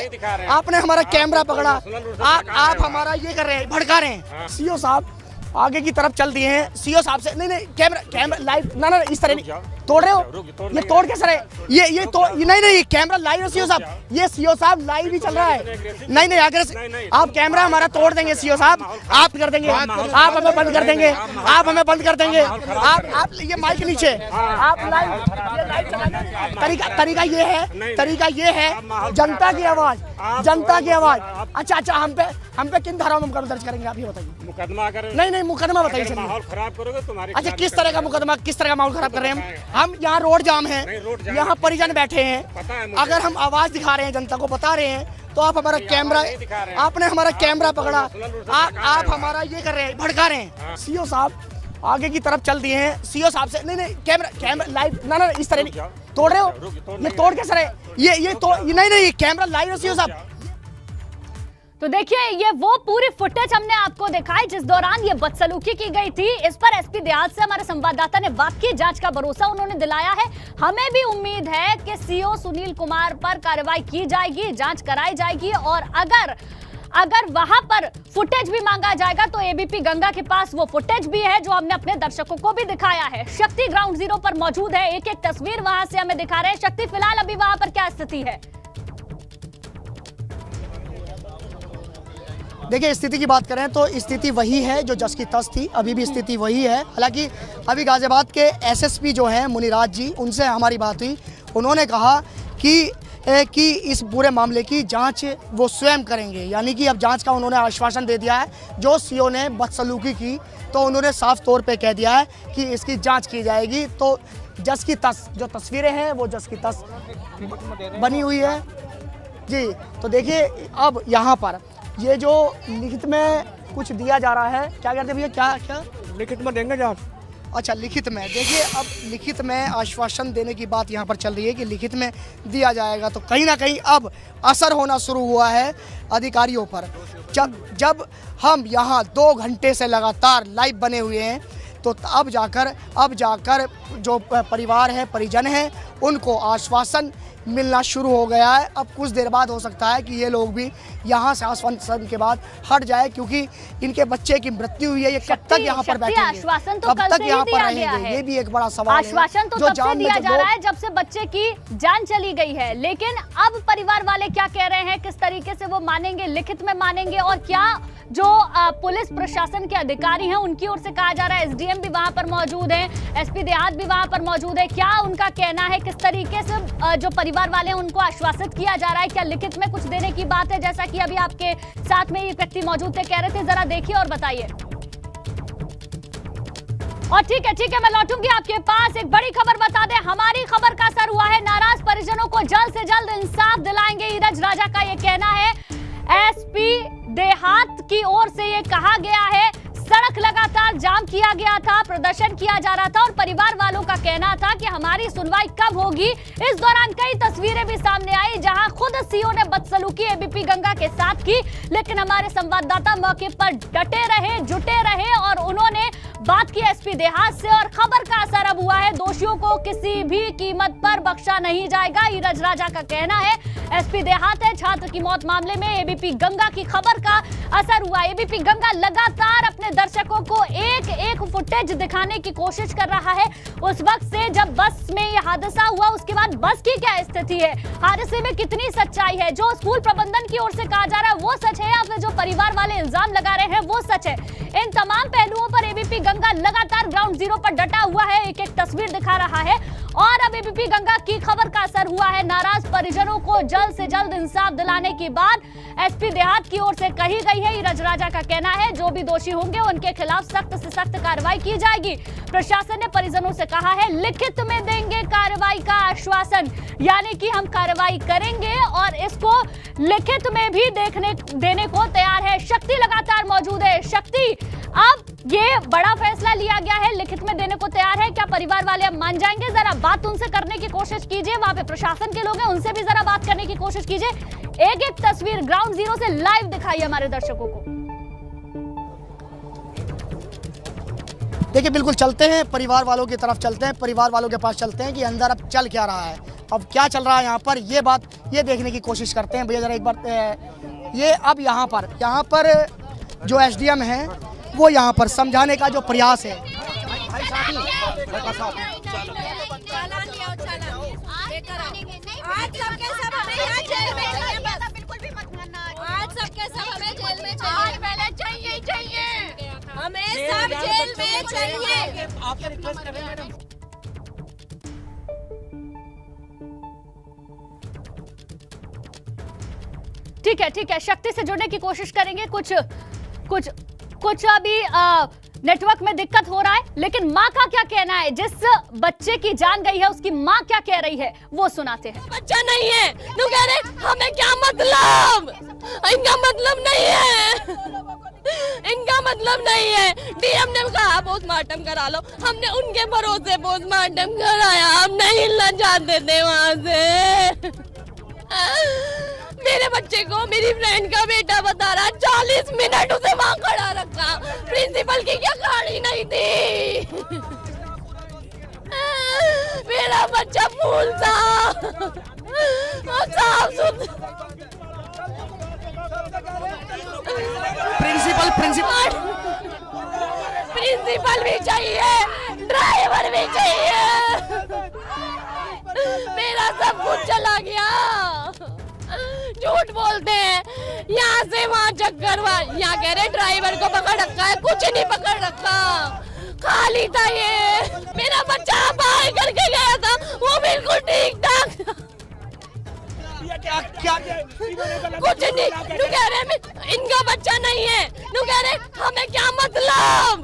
आपने हमारा कैमरा पकड़ा, आप हमारा ये कर रहे हैं, भड़का रहे हैं। CO साहब आगे की तरफ चल दिए हैं। CO साहब से नहीं कैमरा लाइव ना इस तरह नहीं तोड़ रहे हो, ये तोड़ कैसे रहे, ये तो नहीं कैमरा लाइव है। CO साहब, ये CO साहब लाइव ही चल रहा है। नहीं आगे आप कैमरा हमारा तोड़ देंगे CO साहब, आप कर देंगे, आप हमें बंद कर देंगे, आप ये माइक नीचे, आप लाइव तरीका ये है जनता की आवाज जनता की आवाज। अच्छा, हम पे किन धाराओं में मुकदमा दर्ज करेंगे आप ये बताइए। मुकदमा अगर नहीं मुकदमा बताइए। माहौल खराब करोगे तुम्हारे। अच्छा, किस तरह का मुकदमा, किस तरह का माहौल खराब कर रहे हैं हम? यहाँ रोड जाम है, यहाँ परिजन बैठे हैं, अगर हम आवाज दिखा रहे हैं, जनता को बता रहे हैं, तो आप हमारा कैमरा, आपने हमारा कैमरा पकड़ा, आप हमारा ये कर रहे हैं, भड़का रहे हैं। सीओ साहब आगे की तरफ चल दिए हैं। सीओ साहब से नहीं कैमरा लाइव ना इस तरह नहीं तोड़ रहे हो, ये तोड़ कैसे रहे, ये तो नहीं कैमरा लाइव है सीओ साहब। तो देखिए, ये वो पूरी फुटेज हमने आपको दिखाई जिस दौरान ये बदसलूकी की गई थी। इस पर एसपी देहात से हमारे संवाददाता ने बात की, जांच का भरोसा उन्होंने दिलाया है। हमें भी उम्मीद है कि सीओ सुनील कुमार पर कार्रवाई की जाएगी, जांच कराई जाएगी, और अगर वहां पर फुटेज भी मांगा जाएगा तो एबीपी गंगा के पास वो फुटेज भी है जो हमने अपने दर्शकों को भी दिखाया है। शक्ति ग्राउंड जीरो पर मौजूद है, एक तस्वीर वहां से हमें दिखा रहे हैं। शक्ति, फिलहाल अभी वहां पर क्या स्थिति है? देखिए, स्थिति की बात करें तो स्थिति वही है जो जस की तस थी, अभी भी स्थिति वही है। हालांकि अभी गाजियाबाद के एसएसपी जो हैं मुनिराज जी, उनसे हमारी बात हुई। उन्होंने कहा कि इस पूरे मामले की जांच वो स्वयं करेंगे, यानी कि अब जांच का उन्होंने आश्वासन दे दिया है। जो सीओ ने बदसलूकी की तो उन्होंने साफ तौर पे कह दिया है कि इसकी जांच की जाएगी। तो जस की तस जो तस्वीरें हैं वो जस की तस बनी हुई है जी। तो देखिए, अब यहाँ पर ये जो लिखित में कुछ दिया जा रहा है, क्या कहते हैं भैया, क्या लिखित में देंगे जांच? अच्छा, लिखित में देखिए, अब लिखित में आश्वासन देने की बात यहाँ पर चल रही है कि लिखित में दिया जाएगा। तो कहीं ना कहीं अब असर होना शुरू हुआ है अधिकारियों पर। जब हम यहाँ 2 घंटे से लगातार लाइव बने हुए हैं, तो अब जाकर जो परिवार है, परिजन हैं, उनको आश्वासन मिलना शुरू हो गया है। अब कुछ देर बाद हो सकता है कि ये लोग भी यहाँ से आश्वासन के बाद हट जाए, क्योंकि इनके बच्चे की मृत्यु हुई है। ये कब तक यहाँ पर बैठेंगे, आश्वासन तो कब तक यहाँ पर रहेंगे, ये भी एक बड़ा सवाल है। आश्वासन तो तब से दिया जा रहा है जब से बच्चे की जान चली गई है, लेकिन अब परिवार वाले क्या कह रहे हैं, किस तरीके से वो मानेंगे, लिखित में मानेंगे, और क्या जो पुलिस प्रशासन के अधिकारी हैं उनकी ओर से कहा जा रहा है, एसडीएम भी वहां पर मौजूद हैं, एसपी देहात भी वहां पर मौजूद है, क्या उनका कहना है, किस तरीके से जो परिवार वाले हैं उनको आश्वासित किया जा रहा है, क्या लिखित में कुछ देने की बात है? जैसा कि अभी आपके साथ में ये व्यक्ति मौजूद थे, कह रहे थे, जरा देखिए और बताइए। और ठीक है, मैं लौटूंगी आपके पास। एक बड़ी खबर बता दें, हमारी खबर का असर हुआ है, नाराज परिजनों को जल्द से जल्द इंसाफ दिलाएंगे, ईरज राजा का ये कहना है। एसपी देहात की ओर से ये कहा गया है, सड़क लगातार जाम किया गया था, प्रदर्शन किया जा रहा था, और परिवार वालों का कहना था कि हमारी सुनवाई कब होगी। इस दौरान कई तस्वीरें भी सामने आई जहां खुद सीओ ने बदसलूकी एबीपी गंगा के साथ की, लेकिन हमारे संवाददाता मौके पर डटे रहे, जुटे रहे, और उन्होंने बात की एसपी देहात से, और खबर का असर अब हुआ है। दोषियों को किसी भी कीमत पर बख्शा नहीं जाएगा, ईरज राजा का कहना है। एसपी देहात है, छात्र की मौत मामले में एबीपी गंगा की खबर का असर हुआ। एबीपी गंगा लगातार अपने दर्शकों को एक फुटेज दिखाने की कोशिश कर रहा है। उस वक्त से जब बस में यह हादसा हुआ, उसके बाद बस की क्या स्थिति है, हादसे में कितनी सच्चाई है, जो स्कूल प्रबंधन की ओर से कहा जा रहा है वो सच है, या फिर जो परिवार वाले इल्जाम लगा रहे हैं वो सच है। इन तमाम पहलुओं पर एबीपी गंगा लगातार ग्राउंड जीरो पर डटा हुआ है, एक तस्वीर दिखा रहा है। और अब एबीपी गंगा की खबर का असर हुआ है, नाराज परिजनों को जल्द से जल्द इंसाफ दिलाने की बात एसपी देहात की ओर से कही गई है। ईरज राजा का कहना है, जो भी दोषी होंगे उनके खिलाफ सख्त से सख्त कार्रवाई की जाएगी। प्रशासन ने परिजनों से कहा है, लिखित में देंगे कार्रवाई का आश्वासन, यानी कि हम कार्रवाई करेंगे और इसको लिखित में भी देने को तैयार है। शक्ति लगातार मौजूद है। शक्ति, अब ये बड़ा फैसला लिया गया है, लिखित में देने को तैयार है, क्या परिवार वाले अब मान जाएंगे? जरा बात उनसे करने की कोशिश कीजिए, वहां पे प्रशासन के लोग हैं, उनसे भी जरा बात करने की कोशिश कीजिए। एक तस्वीर ग्राउंड जीरो से लाइव दिखाइए हमारे दर्शकों को। देखिए, बिल्कुल चलते हैं परिवार वालों की तरफ, चलते हैं परिवार वालों के पास, चलते हैं कि अंदर अब चल क्या रहा है, अब क्या चल रहा है यहाँ पर, ये देखने की कोशिश करते हैं। भैया जरा एक बार ये अब यहाँ पर जो एसडीएम है वो यहाँ पर समझाने का जो प्रयास है। आज सबके सब हमें यहाँ जेल में चाहिए, बिल्कुल भी मत मानना। आज सबके सब हमें जेल में चाहिए, पहले चाहिए हमें सब जेल में चाहिए। आपसे रिक्वेस्ट कर रहे हैं मैडम। ठीक है, शक्ति से जुड़ने की कोशिश करेंगे। कुछ अभी नेटवर्क में दिक्कत हो रहा है, लेकिन माँ का क्या कहना है, जिस बच्चे की जान गई है उसकी माँ क्या कह रही है वो सुनाते हैं। बच्चा नहीं है, तू कह रहे हमें क्या मतलब, इनका मतलब नहीं है, इनका मतलब नहीं है। डीएम ने कहा पोस्टमार्टम करा लो, हमने उनके भरोसे पोस्टमार्टम कराया, हम नहीं हिलना चाहते थे वहां से। मेरे बच्चे को मेरी फ्रेंड का बेटा बता रहा 40 मिनट उसे वहां खड़ा रखा, प्रिंसिपल की क्या गाड़ी नहीं थी। मेरा बच्चा फूल था, साफ सुथरा। प्रिंसिपल भी चाहिए, ड्राइवर भी चाहिए। मेरा सब कुछ चला गया। झूठ बोलते हैं, यहाँ से वहाँ चक्कर, यहाँ कह रहे ड्राइवर को पकड़ रखा है, कुछ नहीं पकड़ रखा, खाली था ये। मेरा बच्चा बाहर करके गया था, वो बिल्कुल ठीक ठाक था। कुछ नहीं, तू कह रहे इनका बच्चा नहीं है, तू कह रहे हमें क्या मतलब।